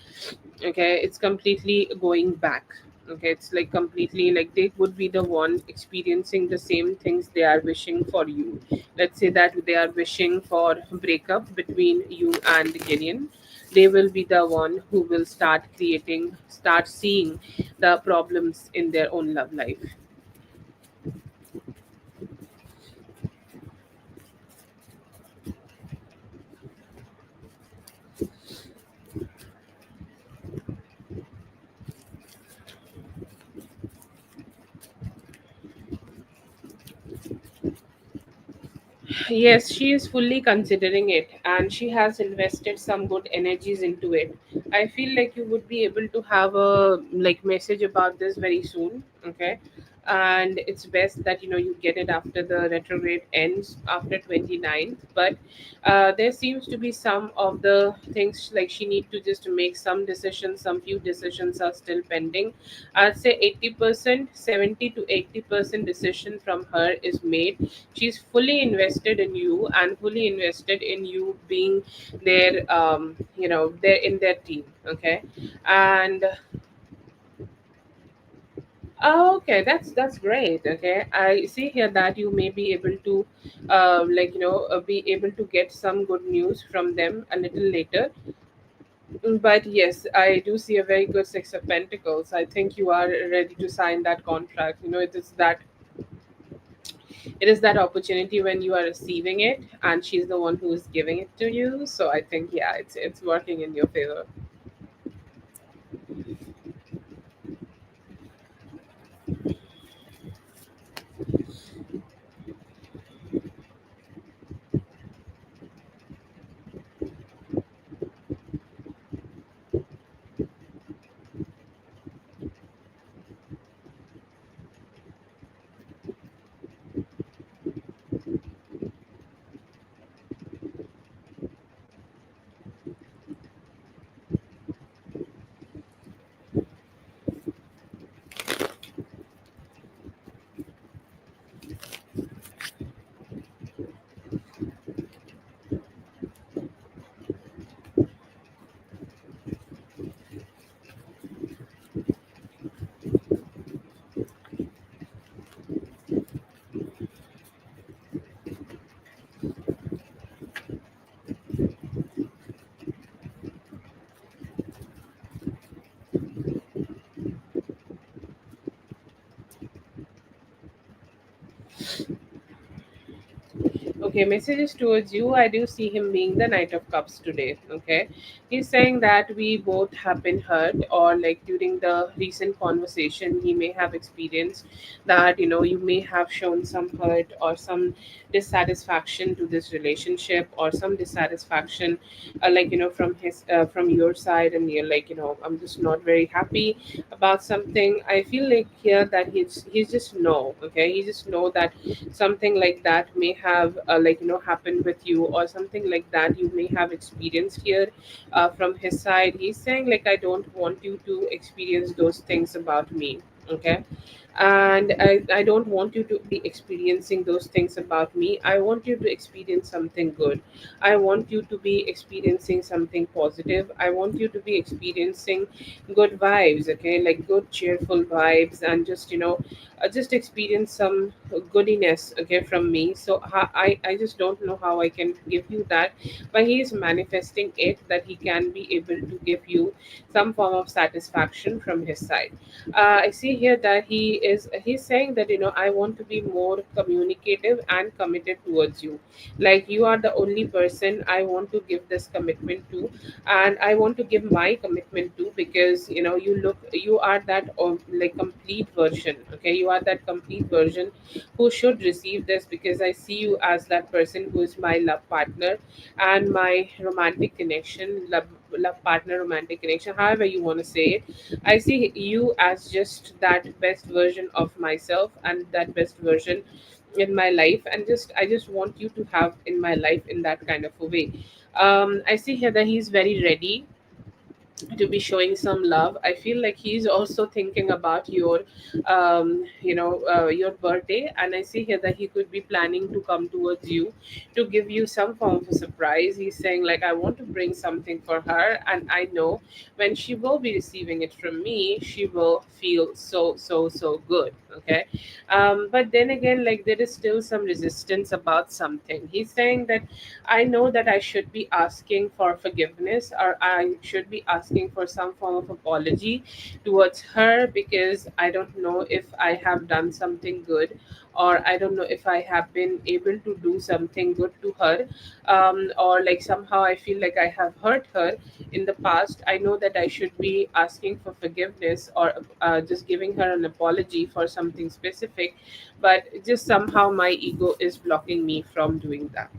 going back. Okay, it's like completely like they would be the one experiencing the same things they are wishing for you. Let's say that they are wishing for breakup between you and Gideon. They will be the one who will start seeing the problems in their own love life. Yes, she is fully considering it and she has invested some good energies into it. I feel like you would be able to have a like message about this very soon, okay? And it's best that you get it after the retrograde ends after 29th. But there seems to be some of the things like she need to just make some decisions, some few decisions are still pending. I'd say 80%, 70 to 80% decision from her is made. She's fully invested in you and fully invested in you being their they're in their team. Okay, and oh, okay, that's great. Okay, I see here that you may be able to be able to get some good news from them a little later. But yes, I do see a very good Six of Pentacles. I think you are ready to sign that contract. It is that opportunity when you are receiving it, and she's the one who is giving it to you. So I think, yeah, it's working in your favor. Okay, messages towards you. I do see him being the Knight of Cups today. Okay, he's saying that we both have been hurt, or like during the recent conversation, he may have experienced that you may have shown some hurt or some dissatisfaction to this relationship, or some dissatisfaction, from your side, and you're like, I'm just not very happy about something. I feel like here that he's just know. Okay, he just know that something like that may have happened with you, or something like that you may have experienced here from his side. He's saying like, I don't want you to experience those things about me. Okay, and I don't want you to be experiencing those things about me. I want you to experience something good. I want you to be experiencing something positive. I want you to be experiencing good vibes. Okay, like good cheerful vibes, and just experience some goodiness, okay, from me. So I just don't know how I can give you that, but he is manifesting it that he can be able to give you some form of satisfaction from his side. I see here that he's saying that I want to be more communicative and committed towards you. Like, you are the only person I want to give this commitment to, and I want to give my commitment to, because you are that complete version. Okay, you are that complete version who should receive this, because I see you as that person who is my love partner and my romantic connection, love partner, romantic connection, however you want to say it. I see you as just that best version of myself, and that best version in my life, and just I just want you to have in my life in that kind of a way. I see here that he's very ready to be showing some love. I feel like he's also thinking about your birthday, and I see here that he could be planning to come towards you to give you some form of a surprise. He's saying like, I want to bring something for her, and I know when she will be receiving it from me, she will feel so good. Okay. But then again, like, there is still some resistance about something. He's saying that I know that I should be asking for forgiveness, or I should be asking for some form of apology towards her, because I don't know if I have done something good, or I don't know if I have been able to do something good to her, or like somehow I feel like I have hurt her in the past. I know that I should be asking for forgiveness, or just giving her an apology for something specific, but just somehow my ego is blocking me from doing that.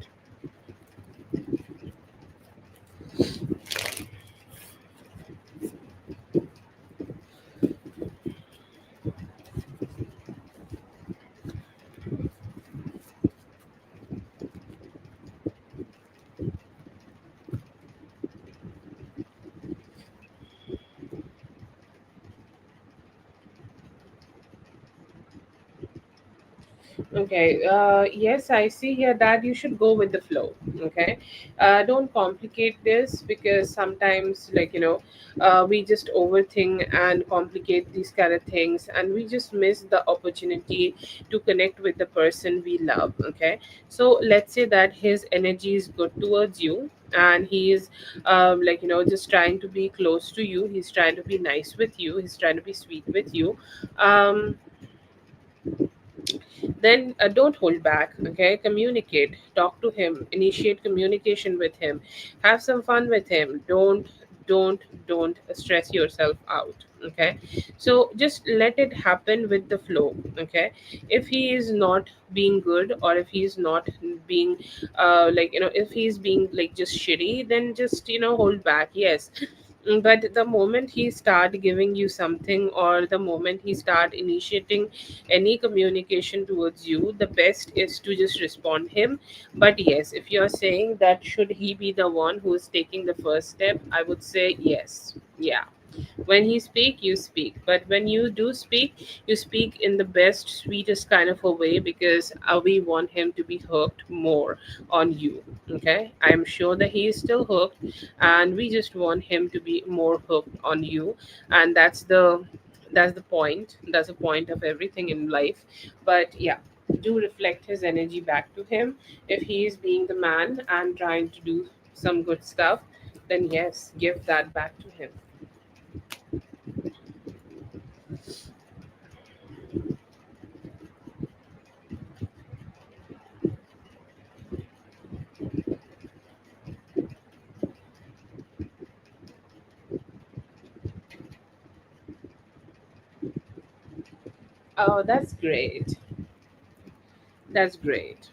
Okay. Yes, I see here that you should go with the flow. Okay. Don't complicate this, because sometimes, like, we just overthink and complicate these kind of things, and we just miss the opportunity to connect with the person we love. Okay. So let's say that his energy is good towards you, and he is just trying to be close to you. He's trying to be nice with you. He's trying to be sweet with you. Then don't hold back. Okay, communicate, talk to him, initiate communication with him, have some fun with him. Don't stress yourself out. Okay, so just let it happen with the flow. Okay, if he is not being good, or if he's not being if he's being like just shitty, then just hold back. Yes. But the moment he start giving you something, or the moment he start initiating any communication towards you, the best is to just respond him. But yes, if you're saying that should he be the one who is taking the first step, I would say yes. Yeah, when he speak, you speak. But when you do speak, you speak in the best, sweetest kind of a way, because we want him to be hooked more on you. Okay, I am sure that he is still hooked, and we just want him to be more hooked on you. And that's the point. That's the point of everything in life. But yeah, do reflect his energy back to him. If he is being the man and trying to do some good stuff, then yes, give that back to him. Oh, that's great. That's great.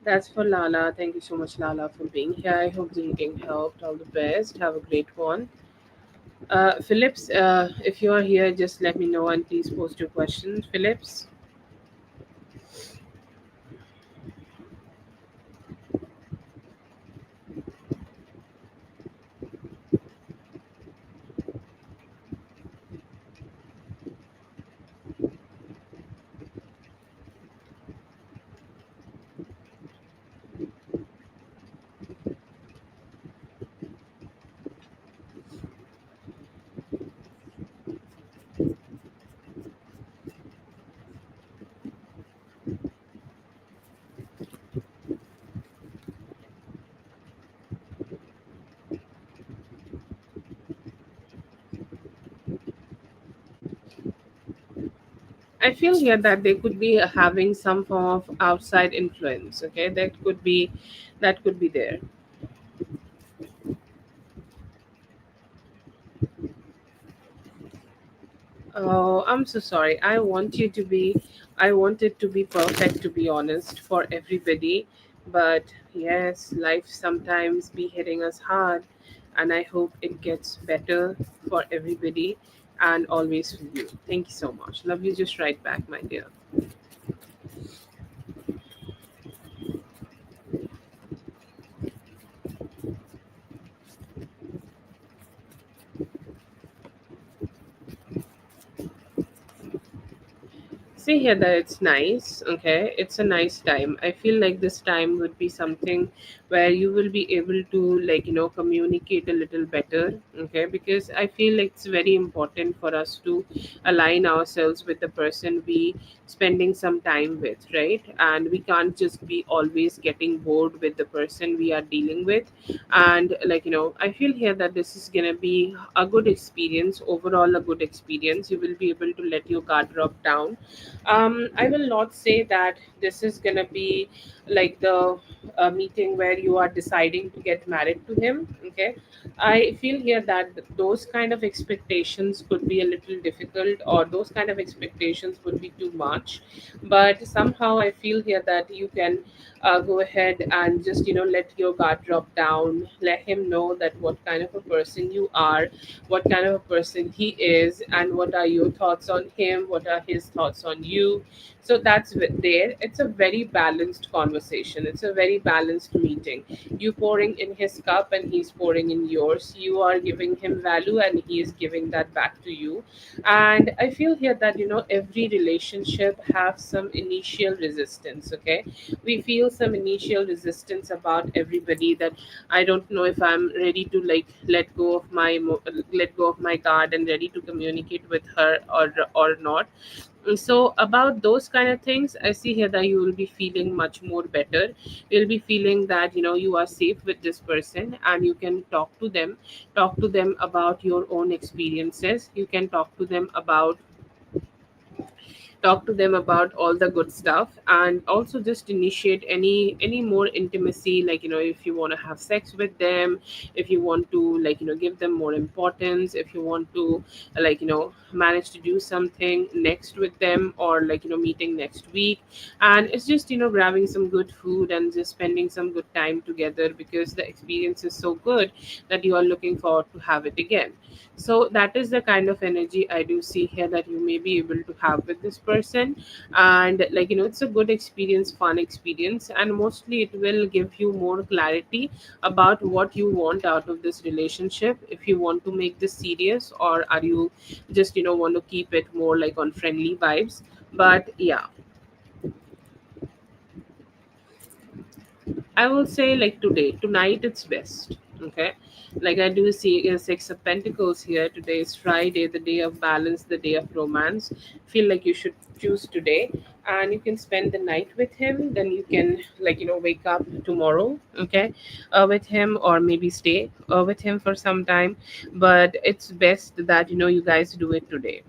That's for Lala. Thank you so much, Lala, for being here. I hope that you're getting helped. All the best. Have a great one. Phillips, if you are here, just let me know, and please post your questions. Phillips. I feel here that they could be having some form of outside influence. Okay, that could be there. Oh, I'm so sorry. I want it to be perfect, to be honest, for everybody. But yes, life sometimes be hitting us hard. and I hope it gets better for everybody and always for you. Thank you so much. Love you just right back, my dear. See here that it's nice, okay? It's a nice time. I feel like this time would be something where you will be able to, like, communicate a little better, okay? Because I feel like it's very important for us to align ourselves with the person we spending some time with, right? And we can't just be always getting bored with the person we are dealing with. And, like, I feel here that this is gonna be a good experience, overall a good experience. You will be able to let your guard drop down. I will not say that this is gonna be like the meeting where you are deciding to get married to him. Okay, I feel here that those kind of expectations could be a little difficult, or those kind of expectations would be too much. But somehow I feel here that you can go ahead and just let your guard drop down. Let him know that what kind of a person you are, what kind of a person he is, and what are your thoughts on him, what are his thoughts on you. So that's there. It's a very balanced conversation, it's a very balanced meeting. You pouring in his cup and he's pouring in yours. You are giving him value and he is giving that back to you. And I feel here that every relationship have some initial resistance. Okay, we feel some initial resistance about everybody, that I don't know if I'm ready to, like, let go of my guard and ready to communicate with her or not. So about those kind of things, I see here that you will be feeling much more better. You'll be feeling that you are safe with this person, and you can talk to them about your own experiences. You can talk to them about all the good stuff, and also just initiate any more intimacy, like if you want to have sex with them, if you want to, like, give them more importance, if you want to, like, manage to do something next with them, or, like, meeting next week. And it's just grabbing some good food and just spending some good time together, because the experience is so good that you are looking forward to have it again. So that is the kind of energy I do see here that you may be able to have with this person. And, like, it's a good experience, fun experience, and mostly it will give you more clarity about what you want out of this relationship. If you want to make this serious, or are you just want to keep it more like on friendly vibes. But yeah, I will say, like, tonight it's best. Okay, like I do see a Six of Pentacles here. Today is Friday, the day of balance, the day of romance. Feel like you should choose today, and you can spend the night with him. Then you can, like, wake up tomorrow. Okay, with him, or maybe stay with him for some time. But it's best that you guys do it today.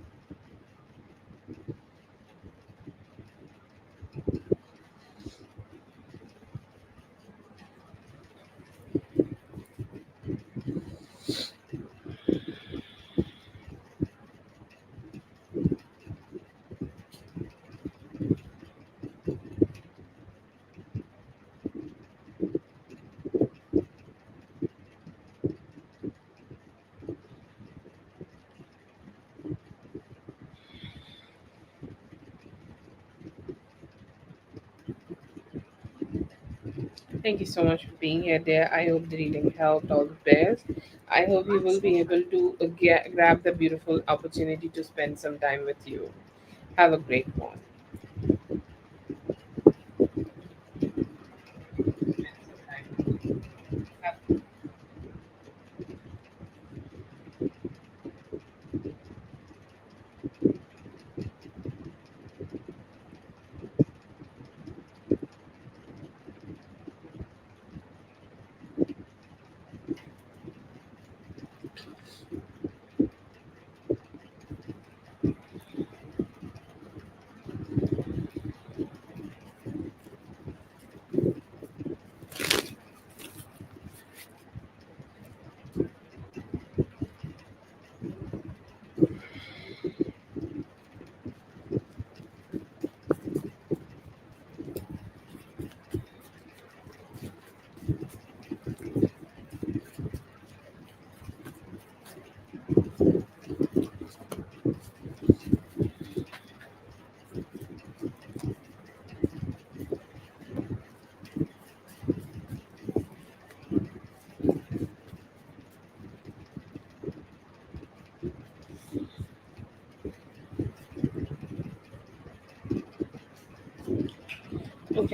Thank you so much for being here, there. I hope the reading helped. All the best. I hope you will be able to grab the beautiful opportunity to spend some time with you. Have a great one.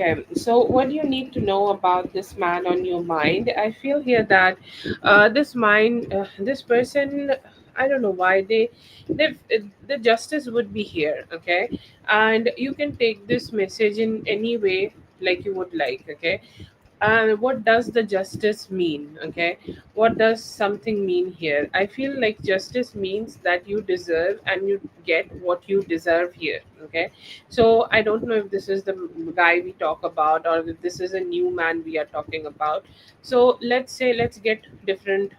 Okay, so what do you need to know about this man on your mind? I feel here that this person, I don't know why the justice would be here. Okay, and you can take this message in any way like you would like. Okay, and what does the justice mean? Okay, what does something mean here? I feel like justice means that you deserve and you get what you deserve here. Okay, so I don't know if this is the guy we talk about or if this is a new man we are talking about. So let's say, let's get different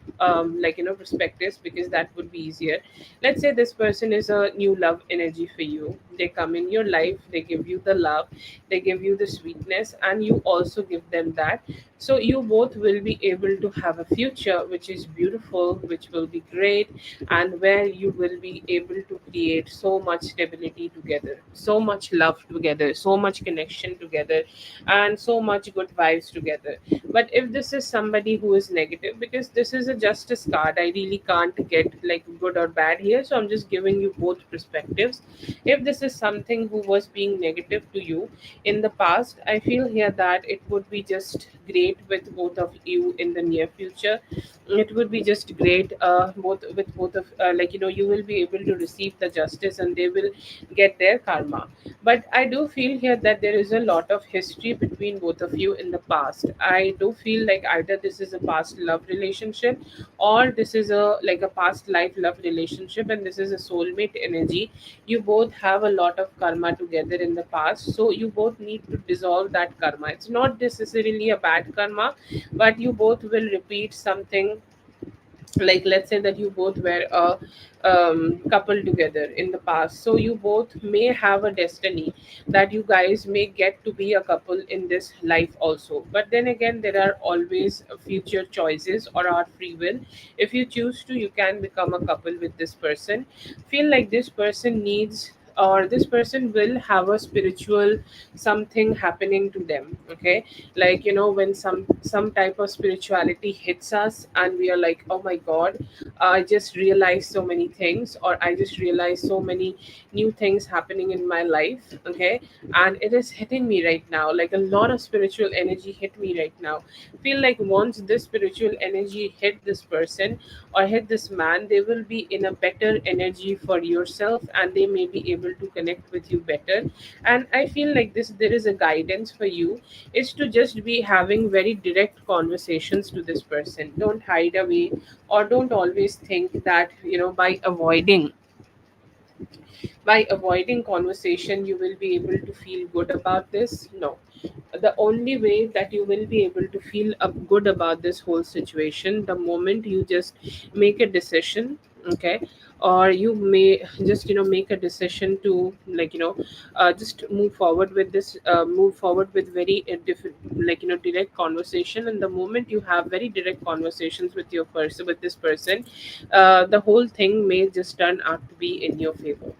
perspectives, because that would be easier. Let's say this person is a new love energy for you. They come in your life, they give you the love, they give you the sweetness, and you also give them that. So you both will be able to have a future which is beautiful, which will be great, and where you will be able to create so much stability together, so much love together, so much connection together, and so much good vibes together. But if this is somebody who is negative, because this is a justice card, I really can't get like good or bad here, so I'm just giving you both perspectives. If this is something who was being negative to you in the past, I feel here that it would be just great with both of you in the near future. It would be just great, both with both of you will be able to receive the justice and they will get their karma. But I do feel here that there is a lot of history between both of you in the past. I do feel like either this is a past love relationship, or this is a like a past life love relationship, and this is a soulmate energy. You both have a lot of karma together in the past, so you both need to dissolve that karma. It's not necessarily a bad karma, but you both will repeat something. Like, let's say that you both were a couple together in the past, so you both may have a destiny that you guys may get to be a couple in this life also. But then again, there are always future choices or our free will. If you choose to, you can become a couple with this person. Feel like this person needs, or this person will have a spiritual something happening to them. Okay, like when some type of spirituality hits us and we are like, oh my god, I just realized so many things, or I just realized so many new things happening in my life. Okay, and it is hitting me right now, like a lot of spiritual energy hit me right now. Feel like once this spiritual energy hit this person or hit this man, they will be in a better energy for yourself, and they may be able to connect with you better. And I feel like this, there is a guidance for you, is to just be having very direct conversations to this person. Don't hide away, or don't always think that by avoiding conversation you will be able to feel good about this. No, the only way that you will be able to feel good about this whole situation, the moment you just make a decision. Okay, or you may just make a decision to just move forward with this, move forward with very different, direct conversation. And the moment you have very direct conversations with your person, with this person, the whole thing may just turn out to be in your favor.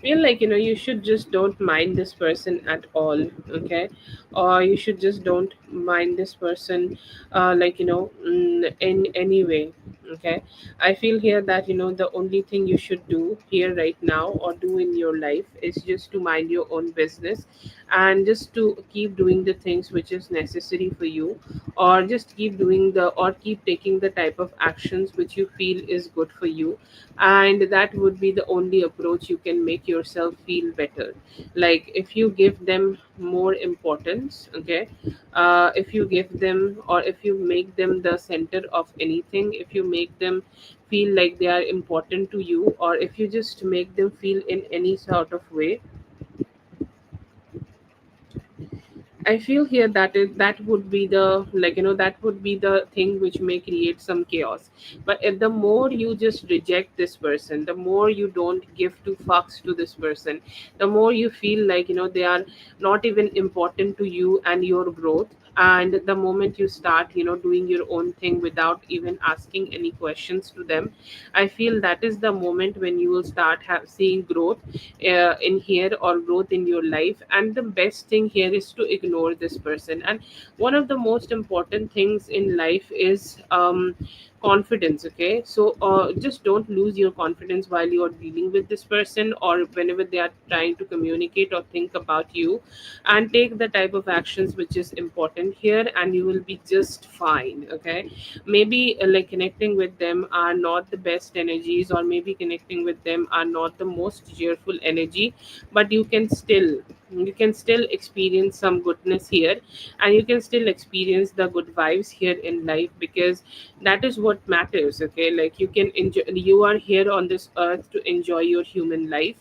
Feel like you should just don't mind this person at all. Okay, or you should just don't mind this person, in any way. Okay, I feel here that the only thing you should do here right now, or do in your life, is just to mind your own business, and just to keep doing the things which is necessary for you, or just keep doing the, or keep taking the type of actions which you feel is good for you. And that would be the only approach you can make yourself feel better. Like, if you give them more importance. Okay, if you give them, or if you make them the center of anything, if you make them feel like they are important to you, or if you just make them feel in any sort of way, I feel here that that would be the, that would be the thing which may create some chaos. But if the more you just reject this person, the more you don't give two fucks to this person, the more you feel like they are not even important to you and your growth. And the moment you start, doing your own thing without even asking any questions to them, I feel that is the moment when you will start seeing growth in here, or growth in your life. And the best thing here is to ignore this person. And one of the most important things in life is confidence. Okay, so just don't lose your confidence while you are dealing with this person, or whenever they are trying to communicate or think about you. And take the type of actions which is important here, and you will be just fine. Okay, maybe like connecting with them are not the best energies, or maybe connecting with them are not the most cheerful energy, but you can still experience some goodness here, and you can still experience the good vibes here in life, because that is what matters. Okay, like you can enjoy, you are here on this earth to enjoy your human life.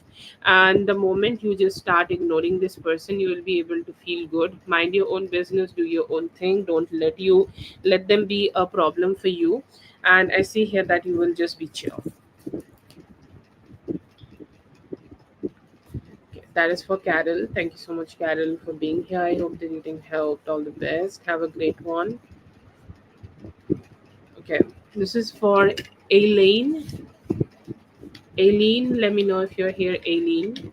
And the moment you just start ignoring this person, you will be able to feel good. Mind your own business, do your own thing, don't let them be a problem for you. And I see here that you will just be chill. Okay, that is for Carol. Thank you so much, Carol, for being here. I hope the reading helped. All the best. Have a great one. Okay, this is for Aileen. Aileen, let me know if you're here, Aileen.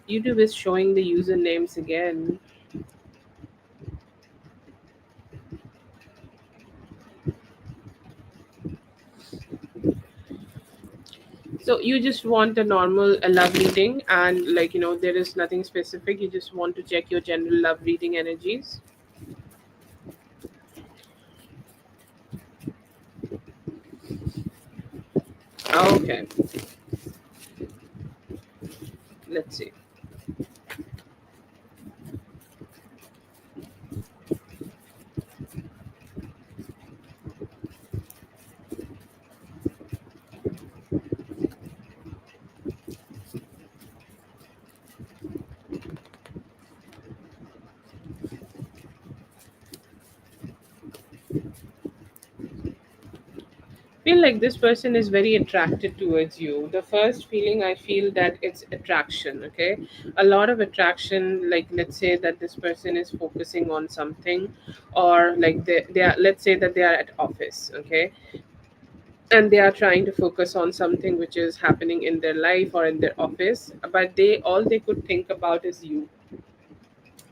YouTube is showing the usernames again. So you just want a normal love reading, and like there is nothing specific. You just want to check your general love reading energies. Okay, let's see. Feel like this person is very attracted towards you. The first feeling I feel that it's attraction. Okay, a lot of attraction. Like let's say that this person is focusing on something, or like they are. Let's say that they are at office. Okay, and they are trying to focus on something which is happening in their life or in their office, but they could think about is you.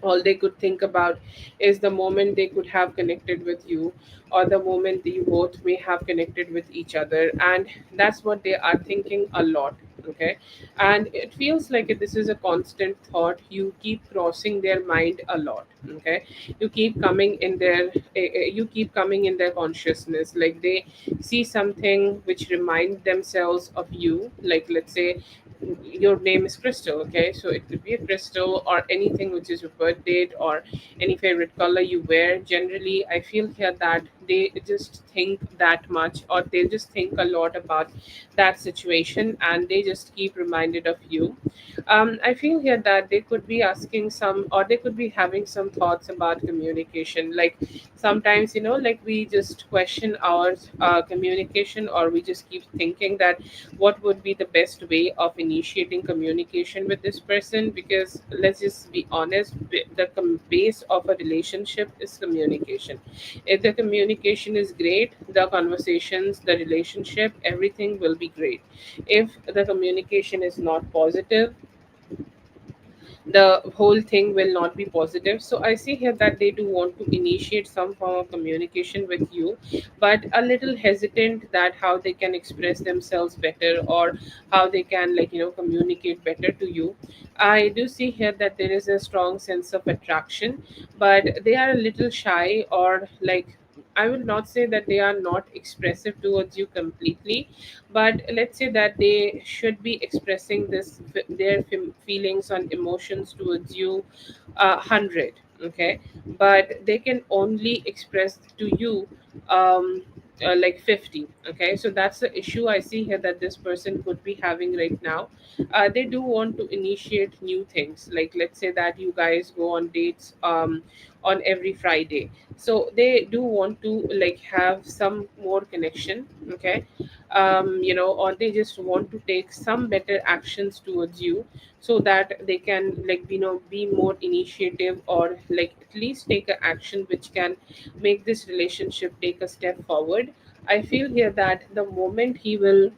All they could think about is the moment they could have connected with you, or the moment you both may have connected with each other. And that's what they are thinking a lot. Okay, and it feels like this is a constant thought. You keep crossing their mind a lot. Okay, you keep coming in their consciousness. Like they see something which remind themselves of you. Like let's say your name is Crystal. Okay, so it could be a crystal, or anything which is your birth date, or any favorite color you wear. Generally I feel here that they just think that much, or they just think a lot about that situation, and they just keep reminded of you. I feel here that they could be asking some, or they could be having some thoughts about communication. Like sometimes like we just question our communication, or we just keep thinking that what would be the best way of initiating communication with this person. Because let's just be honest, the base of a relationship is communication. If the communication is great, the conversations, the relationship, everything will be great. If the communication is not positive, the whole thing will not be positive. So I see here that they do want to initiate some form of communication with you, but a little hesitant that how they can express themselves better, or how they can communicate better to you. I do see here that there is a strong sense of attraction, but they are a little shy, or like I will not say that they are not expressive towards you completely, but let's say that they should be expressing their feelings and emotions towards you 100. Okay, but they can only express to you like 50. Okay, so that's the issue I see here that this person could be having right now. They do want to initiate new things. Like let's say that you guys go on dates on every Friday. So they do want to like have some more connection. Okay. Or they just want to take some better actions towards you, so that they can like be more initiative, or like at least take an action which can make this relationship take a step forward. I feel here that the moment he will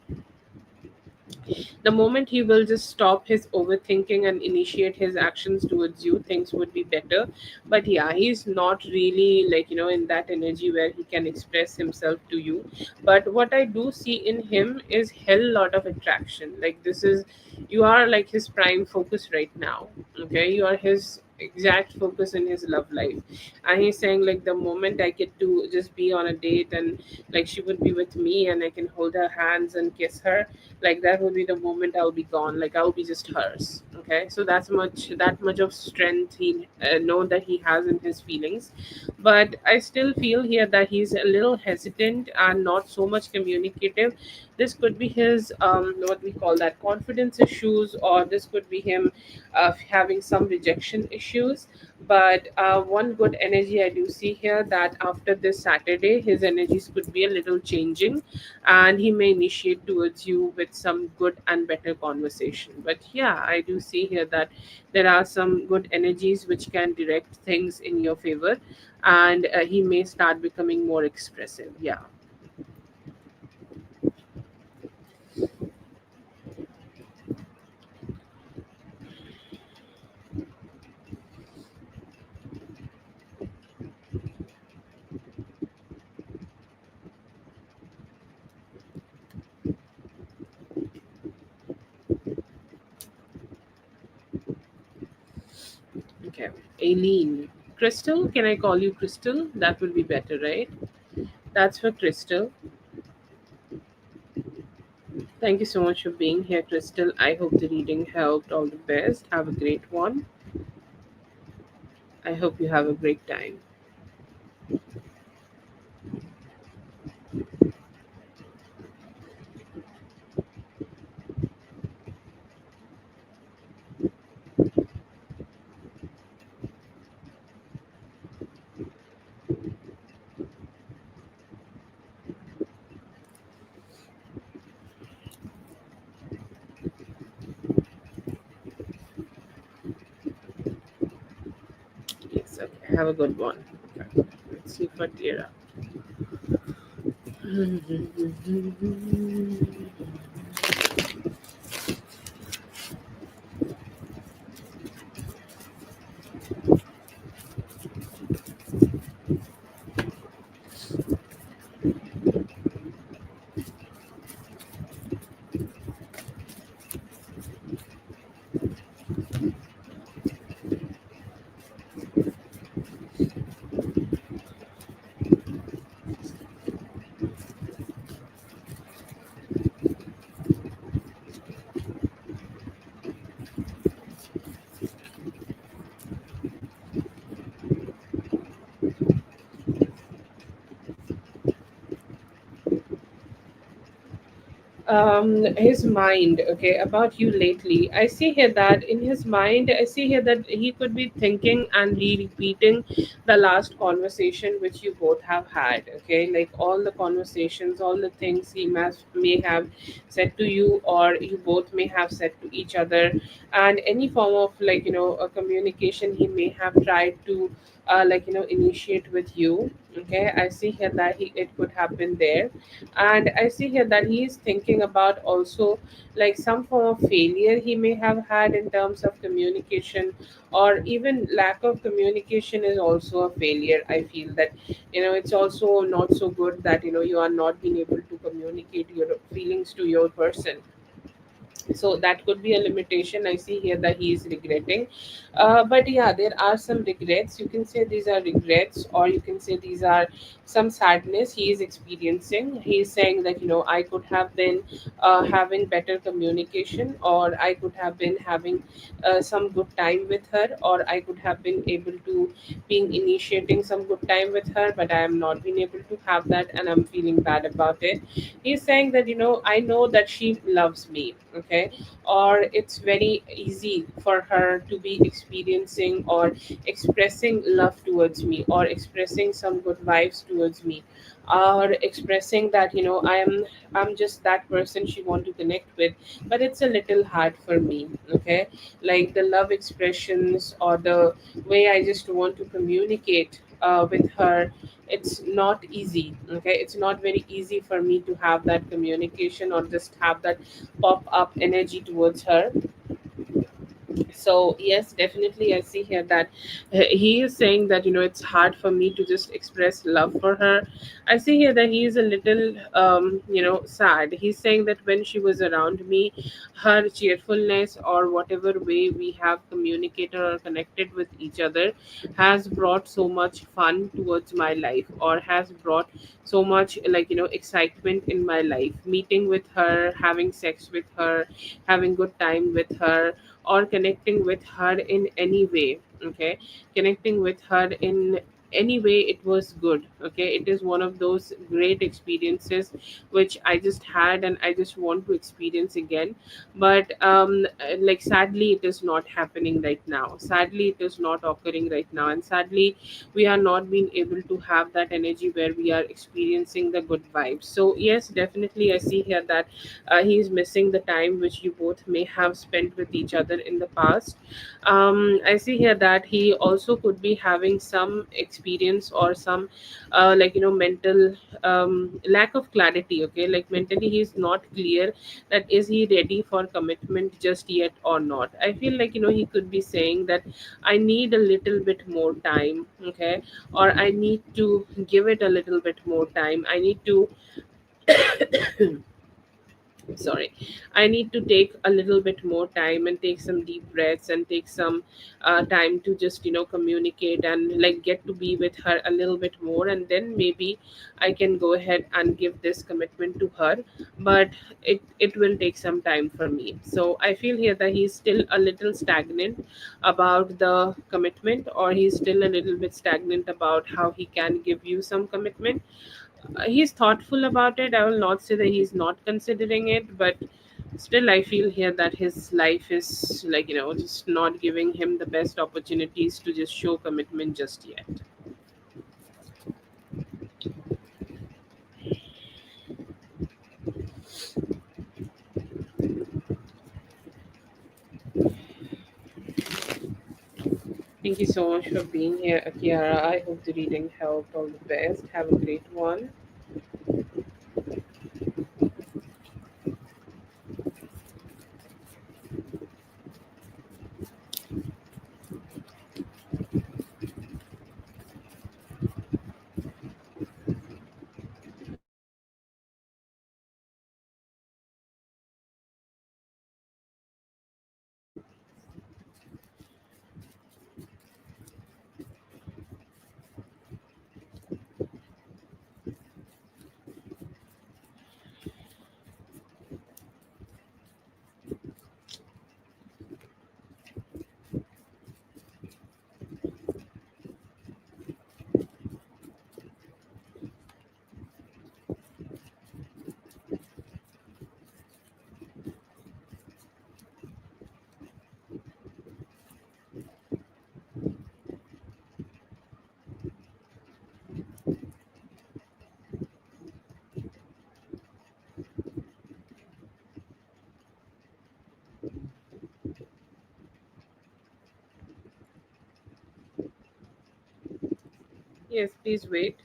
just stop his overthinking and initiate his actions towards you, things would be better. But yeah, he's not really like in that energy where he can express himself to you. But what I do see in him is hell lot of attraction. Like this is you are like his prime focus right now. Okay, you are his exact focus in his love life. And he's saying like the moment I get to just be on a date, and like she would be with me and I can hold her hands and kiss her, like that will be the moment I'll be gone, like I'll be just hers. Okay, so that much of strength he know that he has in his feelings. But I still feel here that he's a little hesitant and not so much communicative. This could be his what we call that confidence issues, or this could be him having some rejection issues. But one good energy I do see here, that after this Saturday his energies could be a little changing, and he may initiate towards you with some good and better conversation. But yeah, I do see here that there are some good energies which can direct things in your favor, and he may start becoming more expressive. Yeah. Okay. Aileen. Crystal, can I call you Crystal? That would be better, right? That's for Crystal. Thank you so much for being here, Crystal. I hope the reading helped. All the best. Have a great one. I hope you have a great time. Yes, okay. Have a good one. Okay. Let's see for Tira. His mind, okay, about you lately, I see here that in his mind, I see here that he could be thinking and repeating the last conversation which you both have had. Okay, like all the conversations, all the things he may have said to you, or you both may have said to each other, and any form of like a communication he may have tried to initiate with you. Okay, I see here that it could happen there. And I see here that he is thinking about also like some form of failure he may have had in terms of communication, or even lack of communication is also a failure. I feel that it's also not so good that you are not being able to communicate your feelings to your person. So that could be a limitation I see here that he is regretting. But yeah, there are some regrets. You can say these are regrets, or you can say these are some sadness he is experiencing. He is saying that I could have been having better communication, or I could have been having some good time with her, or I could have been able to being initiating some good time with her, but I am not being able to have that, and I'm feeling bad about it. He's saying that I know that she loves me. okay, or it's very easy for her to be experiencing or expressing love towards me, or expressing some good vibes towards me, or expressing that, I'm just that person she want to connect with. But it's a little hard for me, okay, like the love expressions or the way I just want to communicate with her, it's not easy, okay, it's not very easy for me to have that communication or just have that pop up energy towards her. So yes, definitely I see here that he is saying that, it's hard for me to just express love for her. I see here that he is a little sad. He's saying that when she was around me, her cheerfulness or whatever way we have communicated or connected with each other has brought so much fun towards my life, or has brought so much, excitement in my life. Meeting with her, having sex with her, having good time with her, or connecting with her in any way, okay, connecting with her in any way, it was good, okay. It is one of those great experiences which I just had and I just want to experience again. But like sadly it is not happening right now, sadly it is not occurring right now, and sadly we are not being able to have that energy where we are experiencing the good vibes. So yes, definitely I see here that he is missing the time which you both may have spent with each other in the past. I see here that he also could be having some experience or some mental lack of clarity, okay, like mentally he's not clear that is he ready for commitment just yet or not. I feel like, he could be saying that I need a little bit more time, okay, or I need to give it a little bit more time. I need to sorry, I need to take a little bit more time and take some deep breaths and take some time to just, communicate and like get to be with her a little bit more, and then maybe I can go ahead and give this commitment to her. But it will take some time for me. So I feel here that he's still a little stagnant about the commitment, or he's still a little bit stagnant about how he can give you some commitment. He's thoughtful about it. I will not say that he's not considering it, but still I feel here that his life is like, just not giving him the best opportunities to just show commitment just yet. Thank you so much for being here, Akiara. I hope the reading helped. All the best. Have a great one. Yes, please wait.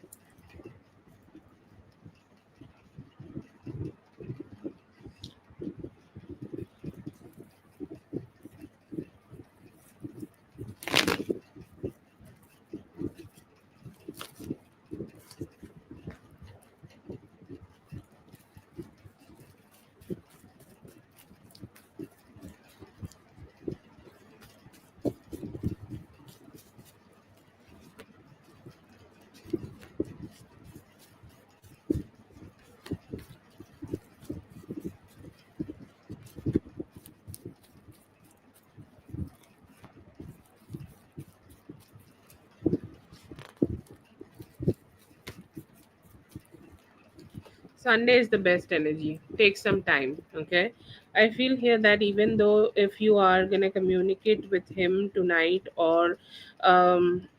Sunday is the best energy. Take some time, okay? I feel here that even though if you are gonna communicate with him tonight or um,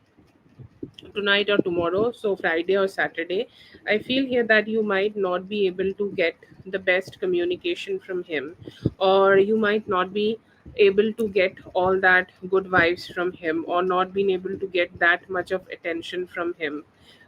tonight or tomorrow, so Friday or Saturday, I feel here that you might not be able to get the best communication from him, or you might not be able to get all that good vibes from him, or not being able to get that much of attention from him.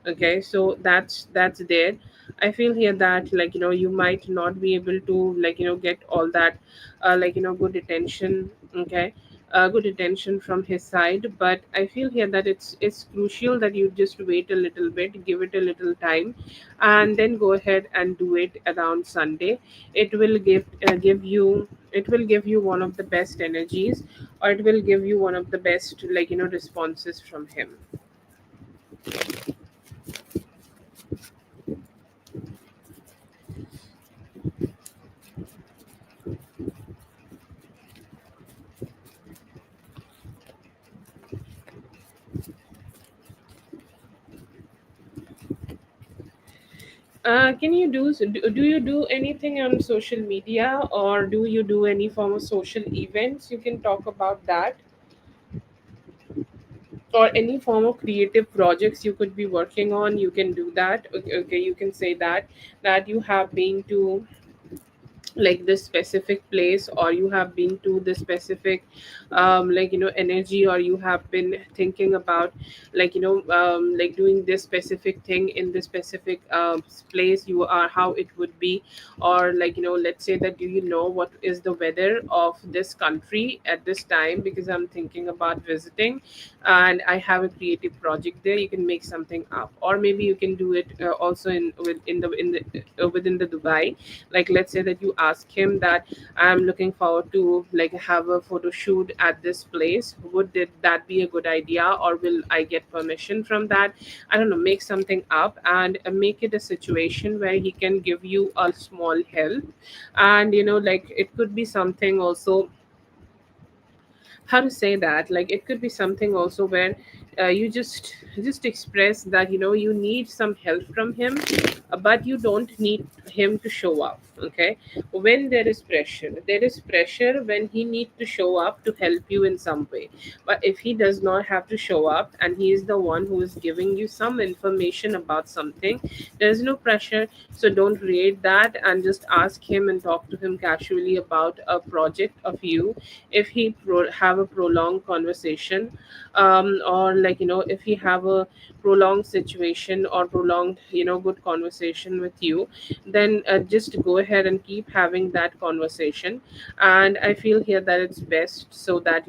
Okay, so that's there. I feel here that, like, you might not be able to, like, get all that good attention. Okay, good attention from his side, but I feel here that it's crucial that you just wait a little bit, give it a little time, and then go ahead and do it around Sunday. It will give you one of the best energies, or it will give you one of the best, responses from him. Can you do you do anything on social media, or do you do any form of social events? You can talk about that, or any form of creative projects you could be working on. You can do that. Okay, okay, you can say that you have been to, like, this specific place, or you have been to this specific energy, or you have been thinking about, doing this specific thing in this specific place you are, how it would be. Or, let's say that, do you know what is the weather of this country at this time, because I'm thinking about visiting, and I have a creative project there. You can make something up, or maybe you can do it also within the Dubai. Like, let's say that you ask him that, I'm looking forward to, like, have a photo shoot at this place. That be a good idea, or will I get permission from that? I don't know, make something up, and make it a situation where he can give you a small help. And, like, it could be something also, how to say that, like, it could be something also where you just express that, you need some help from him, but you don't need him to show up. Okay, when there is pressure when he needs to show up to help you in some way. But if he does not have to show up, and he is the one who is giving you some information about something, there's no pressure. So don't create that, and just ask him and talk to him casually about a project of you. If he have a prolonged conversation, or, if he have a prolonged situation, or prolonged, good conversation with you, then just go ahead and keep having that conversation. And I feel here that it's best, so that,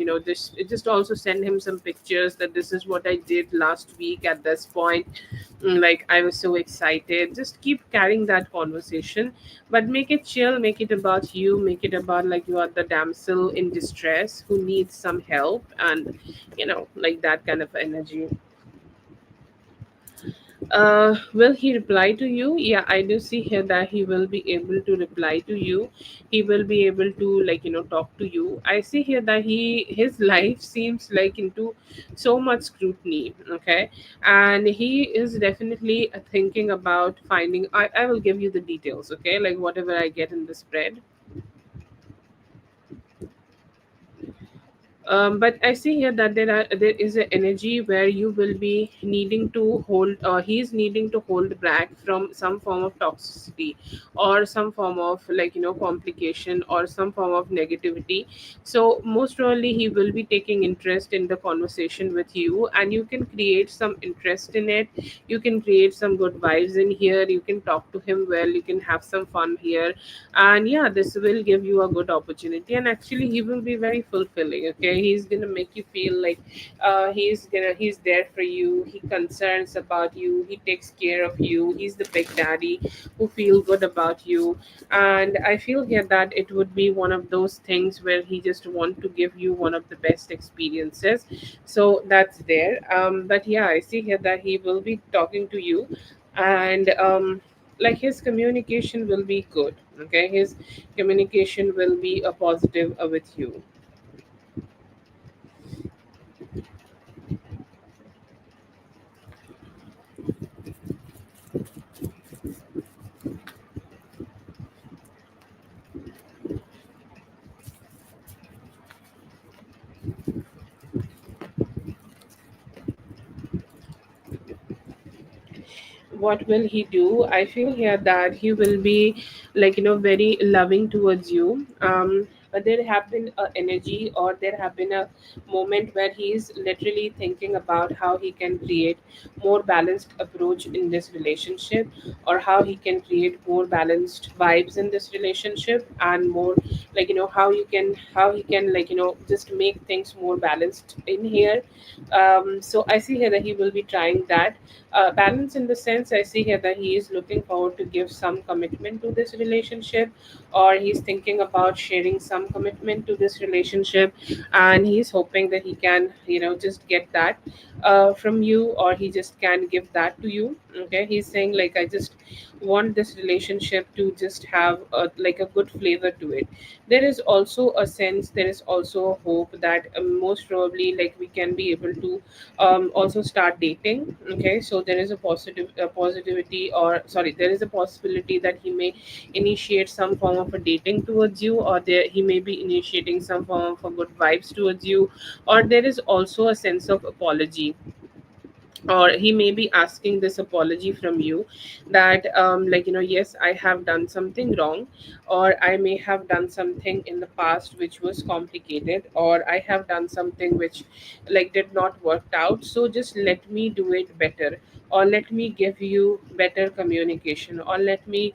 just also send him some pictures, that this is what I did last week at this point. Like, I was so excited. Just keep carrying that conversation, but make it chill, make it about you, make it about, like, you are the damsel in distress who needs some help, and, like, that kind of energy. Will he reply to you? Yeah, I do see here that he will be able to reply to you. He will be able to, like, talk to you. I see here that his life seems like into so much scrutiny. Okay, and he is definitely thinking about finding. I will give you the details. Okay, like, whatever I get in the spread. But I see here that there is an energy where you will be needing to hold, he's needing to hold back from some form of toxicity, or some form of, like, complication, or some form of negativity. So most probably he will be taking interest in the conversation with you, and you can create some interest in it. You can create some good vibes in here. You can talk to him well. You can have some fun here, and yeah, this will give you a good opportunity, and actually he will be very fulfilling. Okay, he's gonna make you feel like he's there for you. He concerns about you, he takes care of you, he's the big daddy who feel good about you. And I feel here that it would be one of those things where he just want to give you one of the best experiences. So that's there. But yeah, I see here that he will be talking to you, and like, his communication will be good. Okay, his communication will be a positive with you. what will he do? I feel here that he will be very loving towards you. But there have been a energy, or there have been a moment where he is literally thinking about how he can create more balanced approach in this relationship, or how he can create more balanced vibes in this relationship, and more how he can just make things more balanced in here. So I see here that he will be trying that balance. In the sense, I see here that he is looking forward to give some commitment to this relationship, or he's thinking about sharing some commitment to this relationship, and he's hoping that he can just get that from you, or he just can give that to you. Okay, he's saying like, I just want this relationship to just have a good flavor to it. There is also a sense, there is also a hope that most probably we can be able to also start dating. Okay, so there is a positivity, or sorry, there is a possibility that he may initiate some form of a dating towards you, or there he may be initiating some form of a good vibes towards you, or there is also a sense of apology, or he may be asking this apology from you, that yes, I have done something wrong, or I may have done something in the past which was complicated, or I have done something which did not work out, so just let me do it better, or let me give you better communication, or let me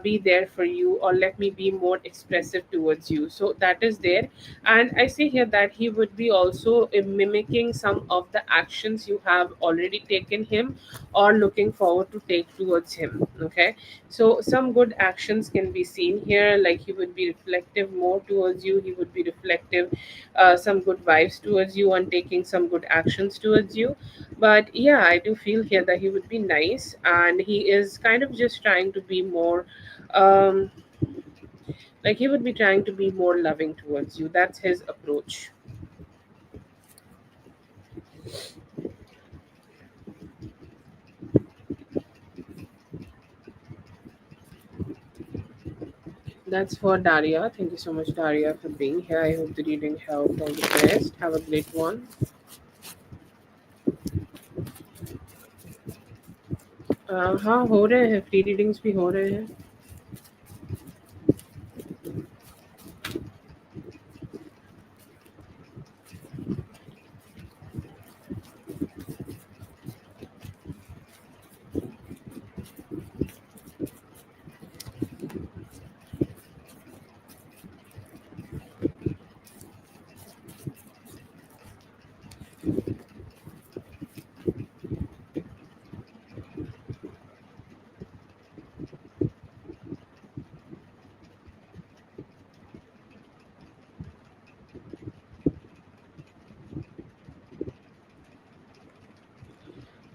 be there for you, or let me be more expressive towards you. So that is there. And I see here that he would be also mimicking some of the actions you have already taken him, or looking forward to take towards him. Okay, so some good actions can be seen here, like he would be reflective more towards you, he would be reflective, some good vibes towards you, and taking some good actions towards you. But yeah, I do feel here that he would be nice, and he is kind of just trying to be more um he would be trying to be more loving towards you. That's his approach. That's for Daria. Thank you so much, Daria, for being here. I hope the reading helped. All the best. Have a great one. हाँ, हो रहे हैं, free readings भी हो रहे हैं.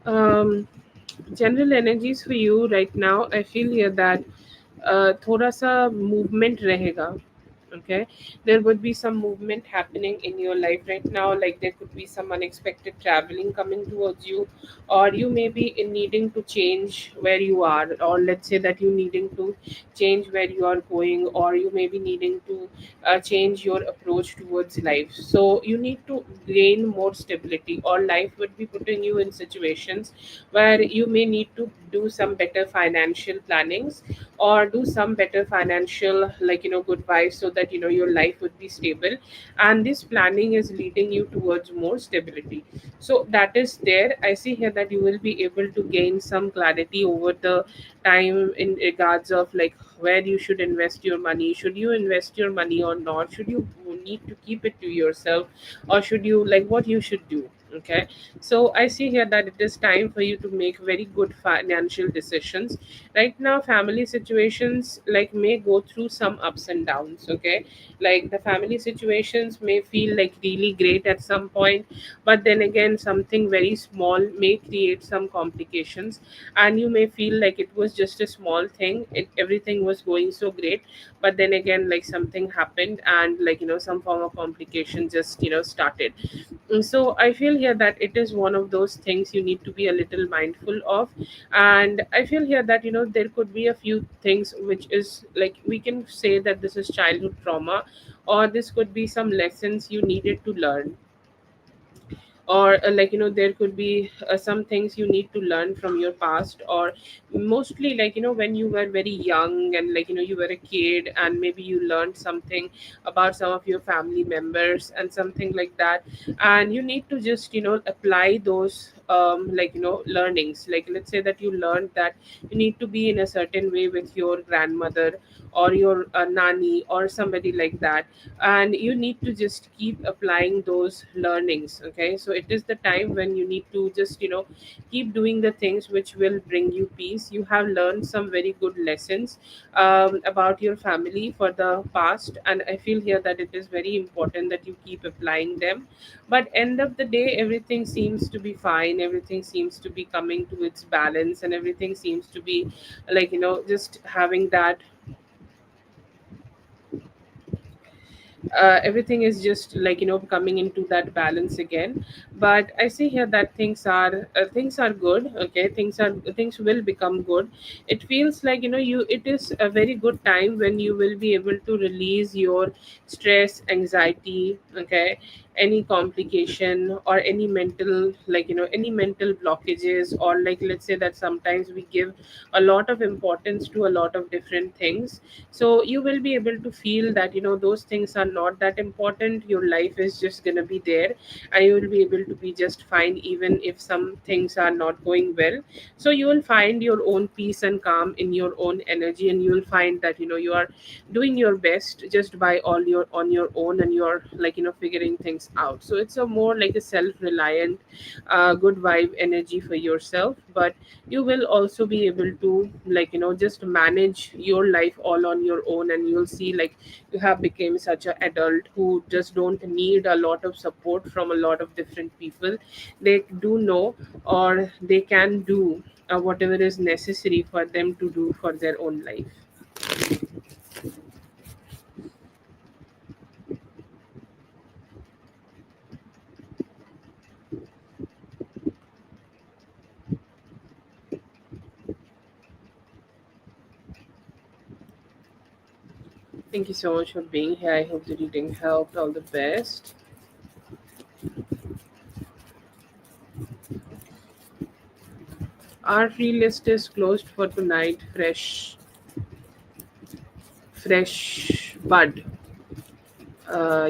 um, General energies for you right now, I feel here that थोड़ा सा movement रहेगा. Okay, there would be some movement happening in your life right now, like there could be some unexpected traveling coming towards you, or you may be in needing to change where you are, or let's say that you needing to change where you are going, or you may be needing to change your approach towards life. So you need to gain more stability, or life would be putting you in situations where you may need to do some better financial plannings, or do some better financial good vibes, so that your life would be stable, and this planning is leading you towards more stability. So that is there. I see here that you will be able to gain some clarity over the time, in regards of where you should invest your money, should you invest your money or not, should you need to keep it to yourself, or should you what you should do. Okay, so I see here that it is time for you to make very good financial decisions. Right now, family situations may go through some ups and downs. Okay, the family situations may feel really great at some point, but then again, something very small may create some complications, and you may feel like it was just a small thing, everything was going so great, but then again something happened, and some form of complication just started. So I feel here that it is one of those things you need to be a little mindful of. And I feel here that there could be a few things which is we can say that this is childhood trauma, or this could be some lessons you needed to learn. or there could be some things you need to learn from your past, or mostly when you were very young and you were a kid and maybe you learned something about some of your family members and something like that, and you need to just apply those learnings. Like let's say that you learned that you need to be in a certain way with your grandmother or your nanny or somebody like that, and you need to just keep applying those learnings. Okay, so it is the time when you need to just keep doing the things which will bring you peace. You have learned some very good lessons about your family for the past, and I feel here that it is very important that you keep applying them. But end of the day, everything seems to be fine, everything seems to be coming to its balance, and everything seems to be just having that everything is just coming into that balance again. But I see here that things are good. Okay, things will become good. It feels like it is a very good time when you will be able to release your stress, anxiety. Okay, any complication or any mental any mental blockages, or let's say that sometimes we give a lot of importance to a lot of different things. So you will be able to feel that those things are not that important. Your life is just going to be there, and you will be able to be just fine even if some things are not going well. So you will find your own peace and calm in your own energy, and you will find that you are doing your best just by all your on your own, and you're figuring things out. So it's a more like a self-reliant good vibe energy for yourself. But you will also be able to just manage your life all on your own, and you'll see you have become such an adult who just don't need a lot of support from a lot of different people. They do know, or they can do whatever is necessary for them to do for their own life. Thank you so much for being here. I hope the reading helped. All the best. Our free list is closed for tonight. Fresh bud.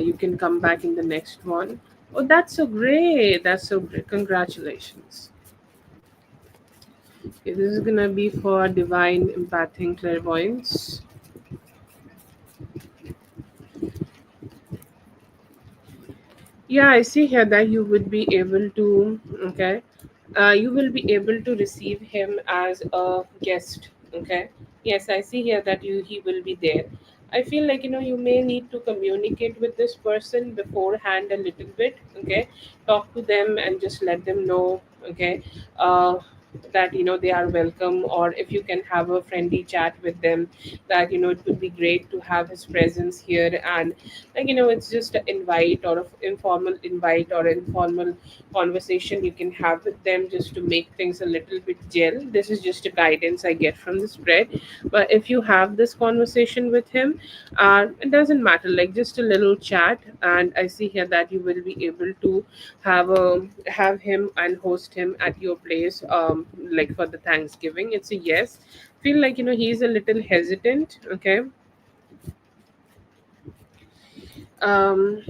You can come back in the next one. Oh, that's so great. That's so great. Congratulations. Okay, this is gonna be for divine empathic clairvoyance. Yeah, I see here that you would be able to, okay, you will be able to receive him as a guest. Okay, yes, I see here that he will be there. I feel like you may need to communicate with this person beforehand a little bit. Okay, talk to them and just let them know. Okay, uh, that they are welcome, or if you can have a friendly chat with them, that it would be great to have his presence here. And it's just an invite, or an informal invite, or informal conversation you can have with them, just to make things a little bit gel. This is just a guidance I get from the spread. But if you have this conversation with him, it doesn't matter, just a little chat, and I see here that you will be able to have him and host him at your place, for the Thanksgiving. It's a yes. Feel like he's a little hesitant. Okay, um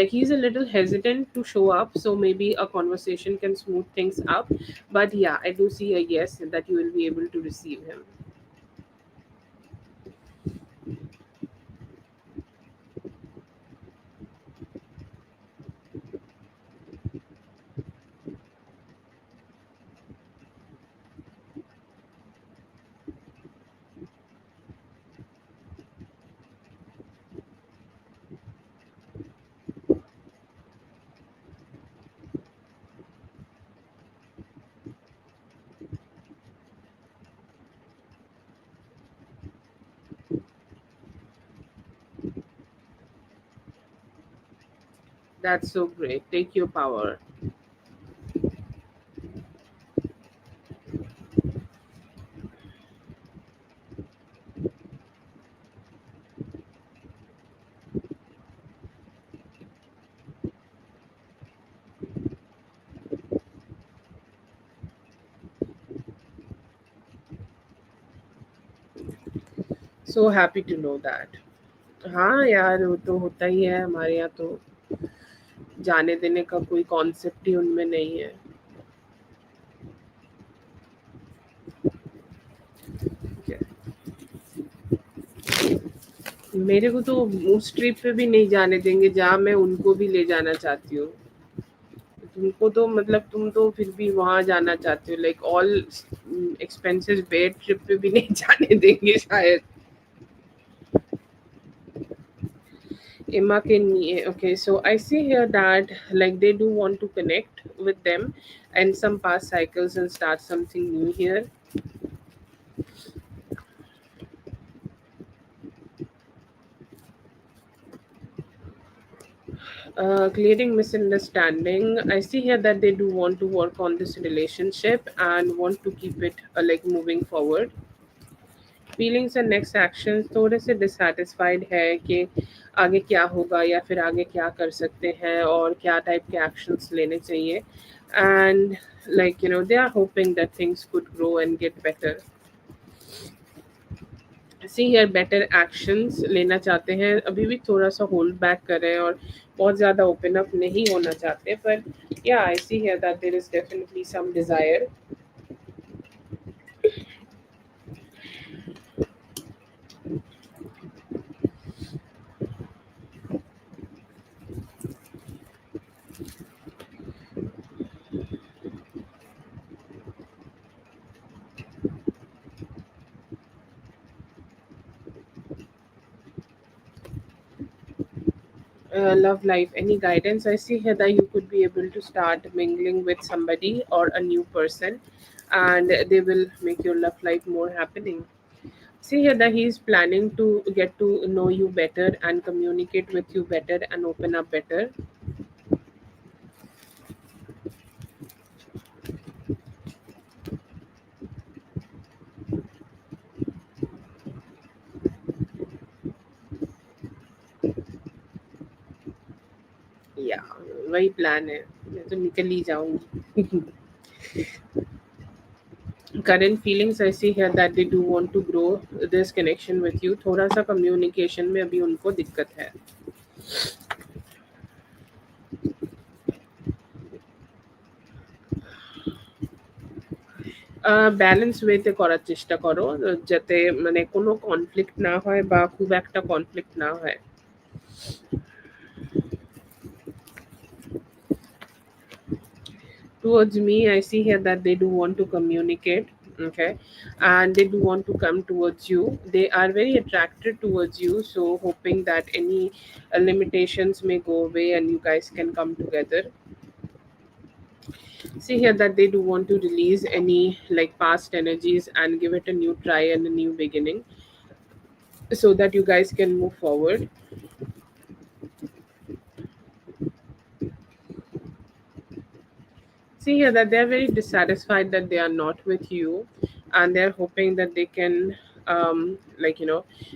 he's a little hesitant to show up, so maybe a conversation can smooth things up. But yeah, I do see a yes that you will be able to receive him. That's so great. Take your power. So happy to know that. हाँ यार, वो तो होता ही है हमारे यहाँ तो। जाने देने का कोई कॉन्सेप्ट ही उनमें नहीं है। मेरे को तो उस ट्रिप पे भी नहीं जाने देंगे जहाँ मैं उनको भी ले जाना चाहती हूँ। तुमको तो मतलब तुम तो फिर भी वहां जाना चाहते हो, like all expenses paid trip पे भी नहीं जाने देंगे शायद। Emma can, okay, so I see here that like they do want to connect with them and some past cycles and start something new here. Clearing misunderstanding. I see here that they do want to work on this relationship and want to keep it like moving forward. Feelings and next action थोड़े से dissatisfied है कि आगे क्या होगा या फिर आगे क्या कर सकते हैं और क्या टाइप के एक्शंस लेने चाहिए। And like they are hoping that things could grow and get better. See here better actions लेना चाहते हैं, अभी भी थोड़ा सा होल्ड बैक कर रहे हैं और बहुत ज़्यादा ओपन अप नहीं होना चाहते, पर या I see here that there is definitely some desire. Love life, any guidance? I see here that you could be able to start mingling with somebody or a new person, and they will make your love life more happening. See here that he is planning to get to know you better and communicate with you better and open up better. या वही plan है, मैं तो निकल ही जाऊंगी। Current feelings, I see here that they do want to grow this connection with you, थोड़ा सा communication में अभी उनको दिक्कत है। ব্যালেন্স ওয়েতে করার চেষ্টা করো, যাতে মানে কোনো কনফ্লিক্ট না হয় বা খুব একটা কনফ্লিক্ট না হয়। Towards me, I see here that they do want to communicate, okay, and they do want to come towards you. They are very attracted towards you, so hoping that any limitations may go away and you guys can come together. See here that they do want to release any like past energies and give it a new try and a new beginning so that you guys can move forward. See here that they're very dissatisfied that they are not with you, and they're hoping that they can, like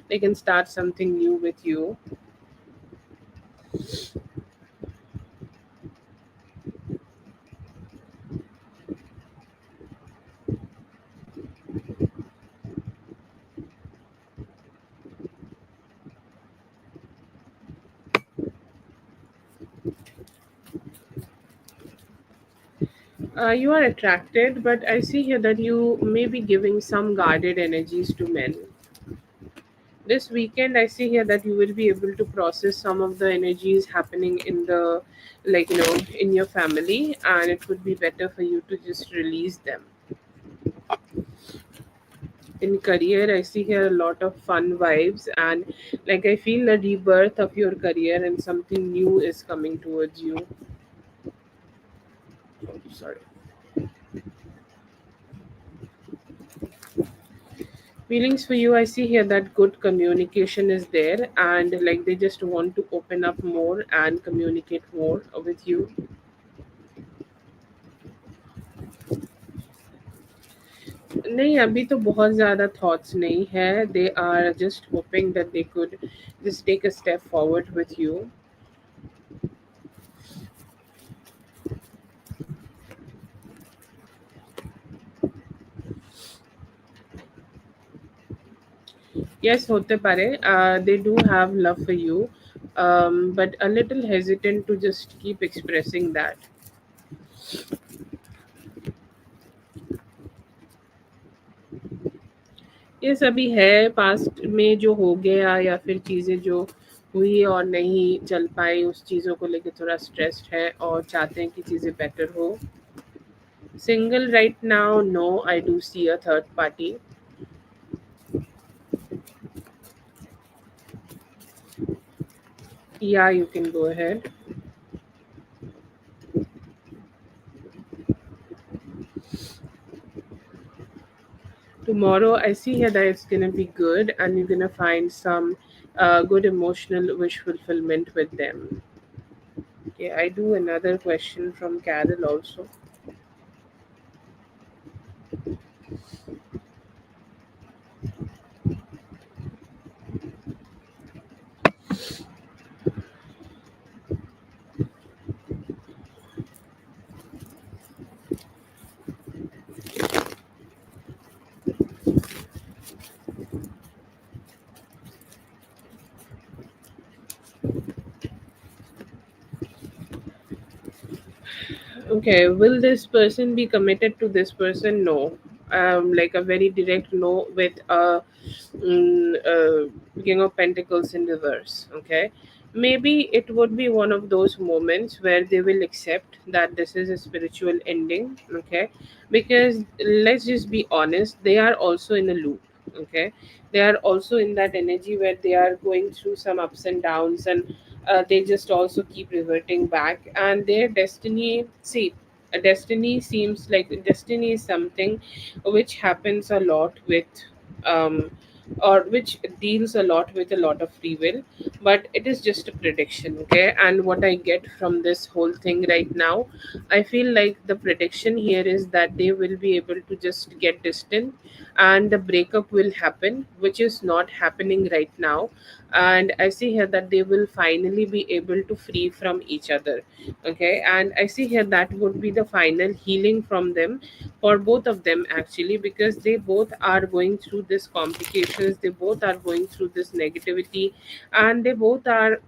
they can start something new with you. You are attracted, but I see here that you may be giving some guarded energies to men. This weekend, I see here that you will be able to process some of the energies happening in the, like in your family, and it would be better for you to just release them. In career, I see here a lot of fun vibes, and like I feel the rebirth of your career and something new is coming towards you. Oh, sorry. Feelings for you, I see here that good communication is there, and like they just want to open up more and communicate more with you. नहीं, अभी तो बहुत ज़्यादा thoughts नहीं है, they are just hoping that they could just take a step forward with you. Yes, hote pare. They do have love for you, but a little hesitant to just keep expressing that. ये सभी है past में जो हो गया या फिर चीज़ें जो हुई और नहीं चल पाई, उस चीज़ों को लेके थोड़ा स्ट्रेस्ड है और चाहते हैं कि चीज़ें बेटर हो। Single right now, no, I do see a third party. या you can go ahead. Tomorrow, I see here that it's gonna be good, and you're gonna find some good emotional wish fulfillment with them. Okay, I do another question from Carol also. Okay, will this person be committed to this person? No. Like a very direct no with a King of Pentacles in reverse. Okay, maybe it would be one of those moments where they will accept that this is a spiritual ending. Okay, because let's just be honest, they are also in a loop. Okay, they are also in that energy where they are going through some ups and downs, and they just also keep reverting back, and their destiny, see, a destiny seems like destiny is something which happens a lot with um, or which deals a lot with a lot of free will, but it is just a prediction. Okay, and what I get from this whole thing right now, I feel like the prediction here is that they will be able to just get distant, and the breakup will happen, which is not happening right now. And I see here that they will finally be able to free from each other. Okay, and I see here that would be the final healing from them, for both of them actually, because they both are going through this complications, they both are going through this negativity, and they both are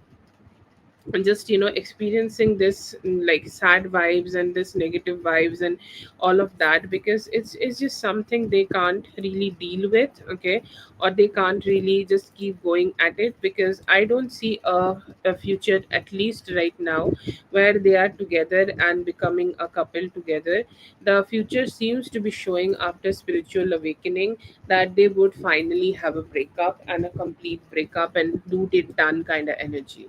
just experiencing this like sad vibes and this negative vibes and all of that, because it's just something they can't really deal with. Okay, or they can't really just keep going at it, because I don't see a future, at least right now, where they are together and becoming a couple together. The future seems to be showing after spiritual awakening that they would finally have a breakup, and a complete breakup, and do it done kind of energy.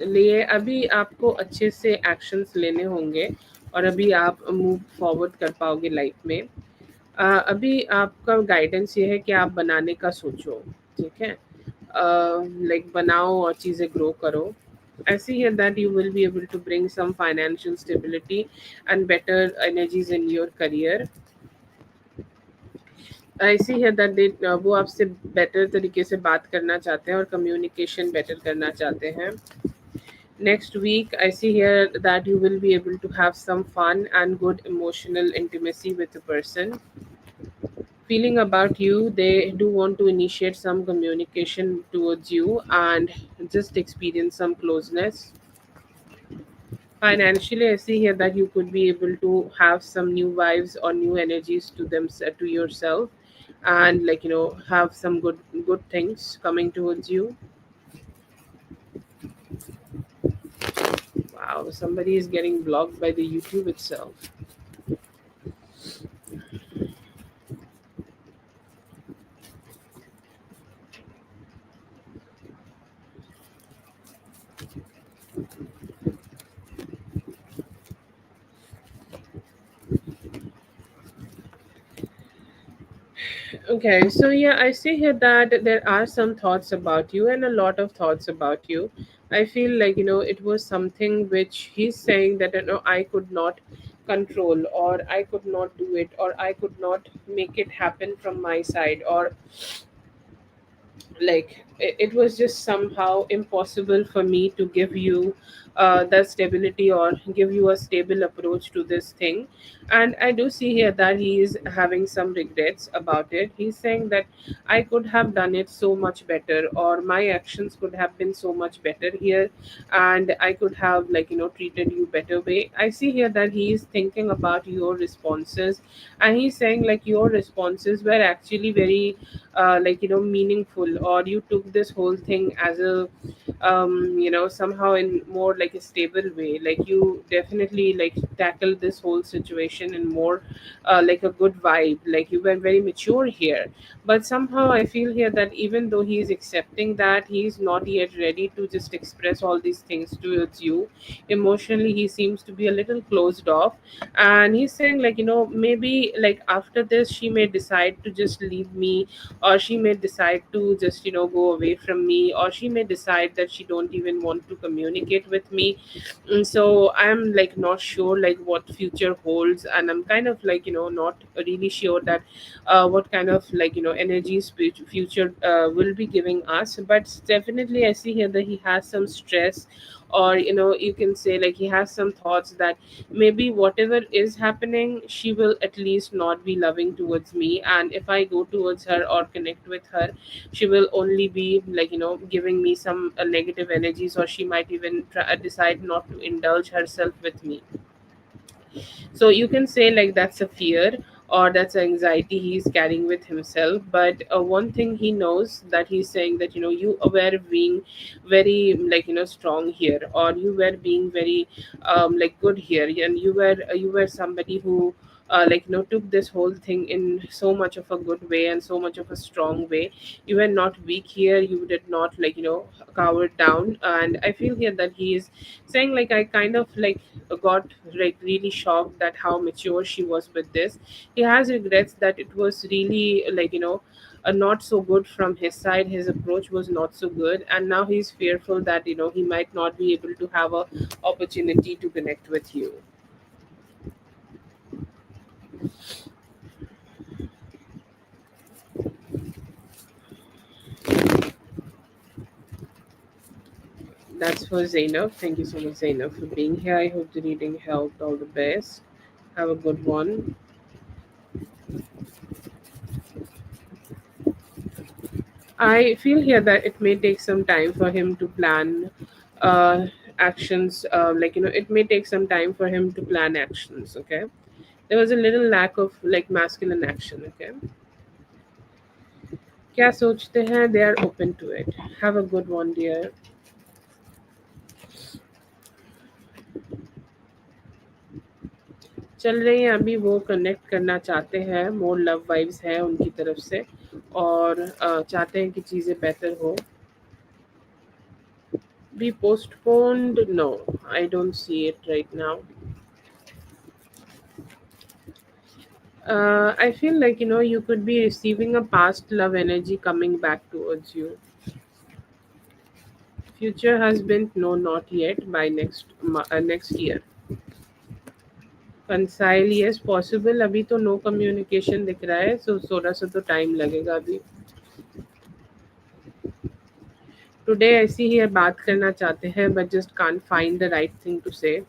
लिए अभी आपको अच्छे से actions लेने होंगे, और अभी आप मूव फॉरवर्ड कर पाओगे लाइफ में। अभी आपका गाइडेंस ये है कि आप बनाने का सोचो। ठीक है, लाइक बनाओ और चीज़ें ग्रो करो। I see here that you will be able to bring some financial stability and better energies in your career. I see here that they वो आपसे बेटर तरीके से बात करना चाहते हैं और कम्युनिकेशन बेटर करना चाहते हैं। Next week, I see here that you will be able to have some fun and good emotional intimacy with the person. Feeling about you, they do want to initiate some communication towards you and just experience some closeness. Financially, I see here that you could be able to have some new vibes or new energies to them, to yourself, and like have some good things coming towards you. Wow, somebody is getting blocked by the YouTube itself. Okay, so yeah, I see here that there are some thoughts about you and a lot of thoughts about you. I feel like it was something which he's saying that I could not control, or I could not do it, or I could not make it happen from my side, or like it was just somehow impossible for me to give you the stability or give you a stable approach to this thing. And I do see here that he is having some regrets about it. He's saying that I could have done it so much better, or my actions could have been so much better here, and I could have, like, treated you better way. I see here that he is thinking about your responses, and he's saying like your responses were actually very meaningful, or you took this whole thing as a somehow in more like a stable way. Like you definitely like tackled this whole situation in more like a good vibe. Like you were very mature here. But somehow I feel here that even though he is accepting that, he is not yet ready to just express all these things towards you. Emotionally he seems to be a little closed off, and he's saying like, maybe like after this she may decide to just leave me, or she may decide to just go away from me, or she may decide that she don't even want to communicate with me. So I'm like not sure like what future holds, and I'm kind of like not really sure that what kind of like energies future will be giving us. But definitely I see here that he has some stress, or you can say like he has some thoughts that maybe whatever is happening, she will at least not be loving towards me, and if I go towards her or connect with her, she will only be like giving me some negative energies, or she might even decide not to indulge herself with me. So you can say like that's a fear, or that's an anxiety he's carrying with himself. But one thing he knows, that he's saying that you were being very like strong here, or you were being very like good here, and you were somebody who took this whole thing in so much of a good way and so much of a strong way. You were not weak here, you did not like cower down. And I feel here that he is saying like I kind of like got like really shocked that how mature she was with this. He has regrets that it was really like not so good from his side. His approach was not so good, and now he's fearful that he might not be able to have a opportunity to connect with you. That's for Zainab. Thank you so much, Zainab, for being here. I hope the reading helped. All the best. Have a good one. I feel here that it may take some time for him to plan actions. It may take some time for him to plan actions. Okay, there was a little lack of like masculine action. Okay, क्या सोचते हैं? They are open to it. Have a good one, dear. चल रही हैं अभी, वो connect करना चाहते हैं, मोर लव वाइब्स है उनकी तरफ से, और चाहते हैं कि चीज़ें बेहतर हो. Be postponed? No, I don't see it right now. I feel like you could be receiving a past love energy coming back towards you. Future husband? No, not yet. By next year. Reconcile? Yes, possible. अभी तो no communication दिख रहा है, so थोड़ा सा तो time लगेगा अभी. Today I see here बात करना चाहते हैं, but just can't find the right thing to say.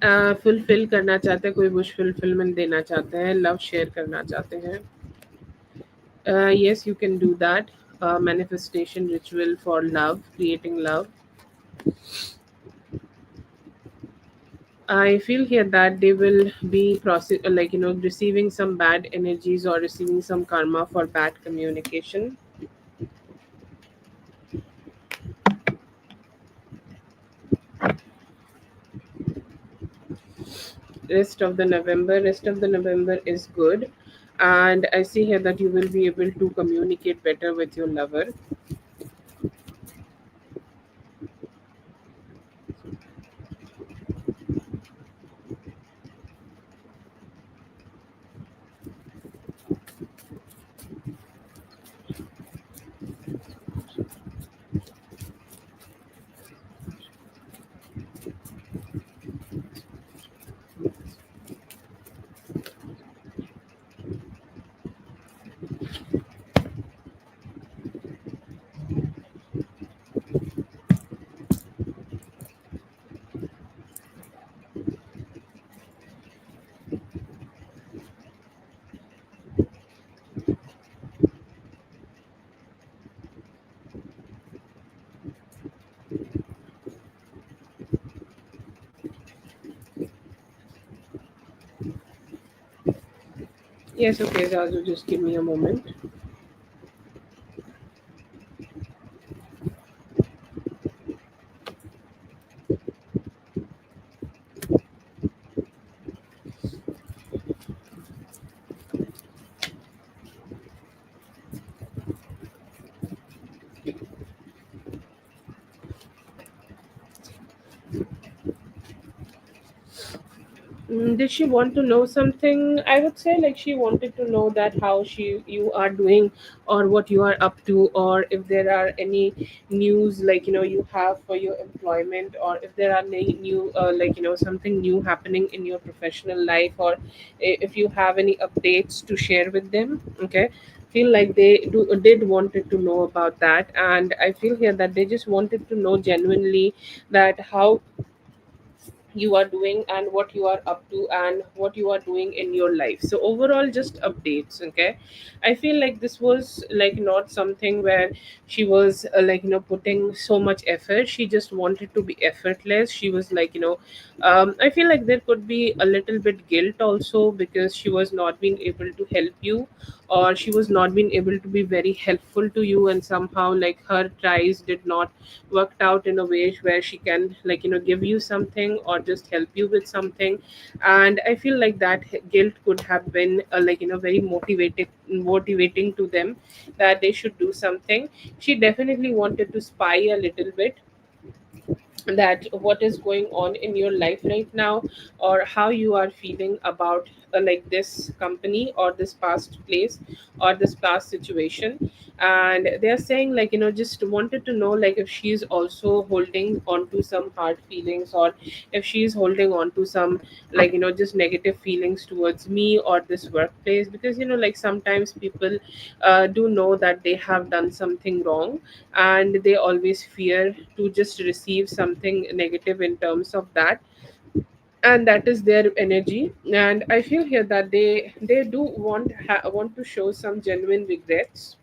Fulfil करना चाहते हैं, कोई विश फुलफिलमेंट देना चाहते हैं, लव शेयर करना चाहते हैं. Yes, you can do that. Manifestation ritual for love, creating love. I feel here that they will be receiving some bad energies or receiving some karma for bad communication. Rest of the November is good, and I see here that you will be able to communicate better with your lover. Yes, okay, Zazu, just give me a moment. Did she want to know something? I would say like she wanted to know that how she you are doing, or what you are up to, or if there are any news like you have for your employment, or if there are any new something new happening in your professional life, or if you have any updates to share with them. Okay, feel like they did wanted to know about that, and I feel here that they just wanted to know genuinely that how you are doing and what you are up to and what you are doing in your life. So overall just updates. Okay, I feel like this was like not something where she was putting so much effort. She just wanted to be effortless. She was I feel like there could be a little bit guilt also because she was not being able to help you, or she was not being able to be very helpful to you, and somehow like her tries did not worked out in a way where she can give you something or just help you with something. And I feel like that guilt could have been very motivating to them, that they should do something. She definitely wanted to spy a little bit that what is going on in your life right now, or how you are feeling about this company or this past place or this past situation. And they're saying just wanted to know like if she's also holding on to some hard feelings, or if she's holding on to some just negative feelings towards me or this workplace, because sometimes people do know that they have done something wrong, and they always fear to just receive something negative in terms of that, and that is their energy. And I feel here that they do want to show some genuine regrets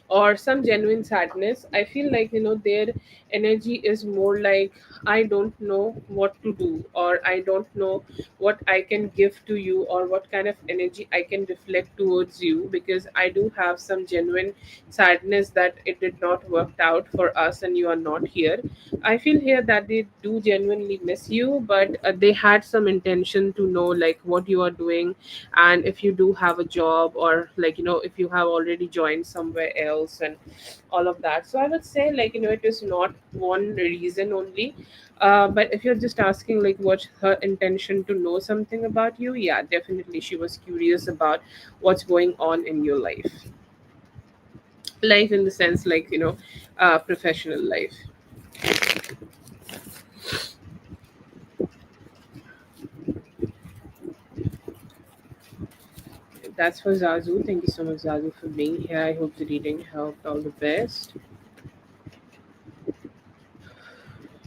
or some genuine sadness. I feel like their energy is more like, I don't know what to do, or I don't know what I can give to you, or what kind of energy I can reflect towards you, because I do have some genuine sadness that it did not work out for us and you are not here. I feel here that they do genuinely miss you, but they had some intention to know like what you are doing, and if you do have a job, or if you have already joined somewhere else and all of that. So I would say it is not one reason only. But if you're just asking like what's her intention to know something about you, yeah, definitely she was curious about what's going on in your life in the sense professional life. That's for Zazu. Thank you so much, Zazu, for being here. I hope the reading helped. All the best.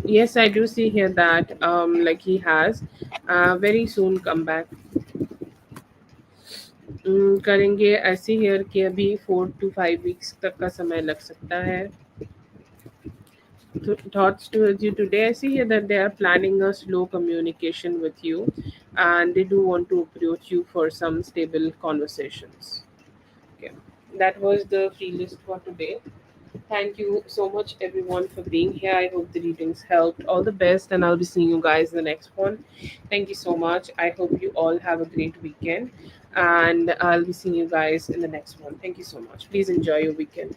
Yes, I do see here that he has very soon come back. करेंगे ऐसे here कि अभी 4 to 5 weeks तक का समय लग सकता है. Thoughts towards you today, I see here that they are planning a slow communication with you, and they do want to approach you for some stable conversations. Okay, that was the free list for today. Thank you so much, everyone, for being here. I hope the readings helped. All the best, and I'll be seeing you guys in the next one. Thank you so much. I hope you all have a great weekend, and I'll be seeing you guys in the next one. Thank you so much. Please enjoy your weekend.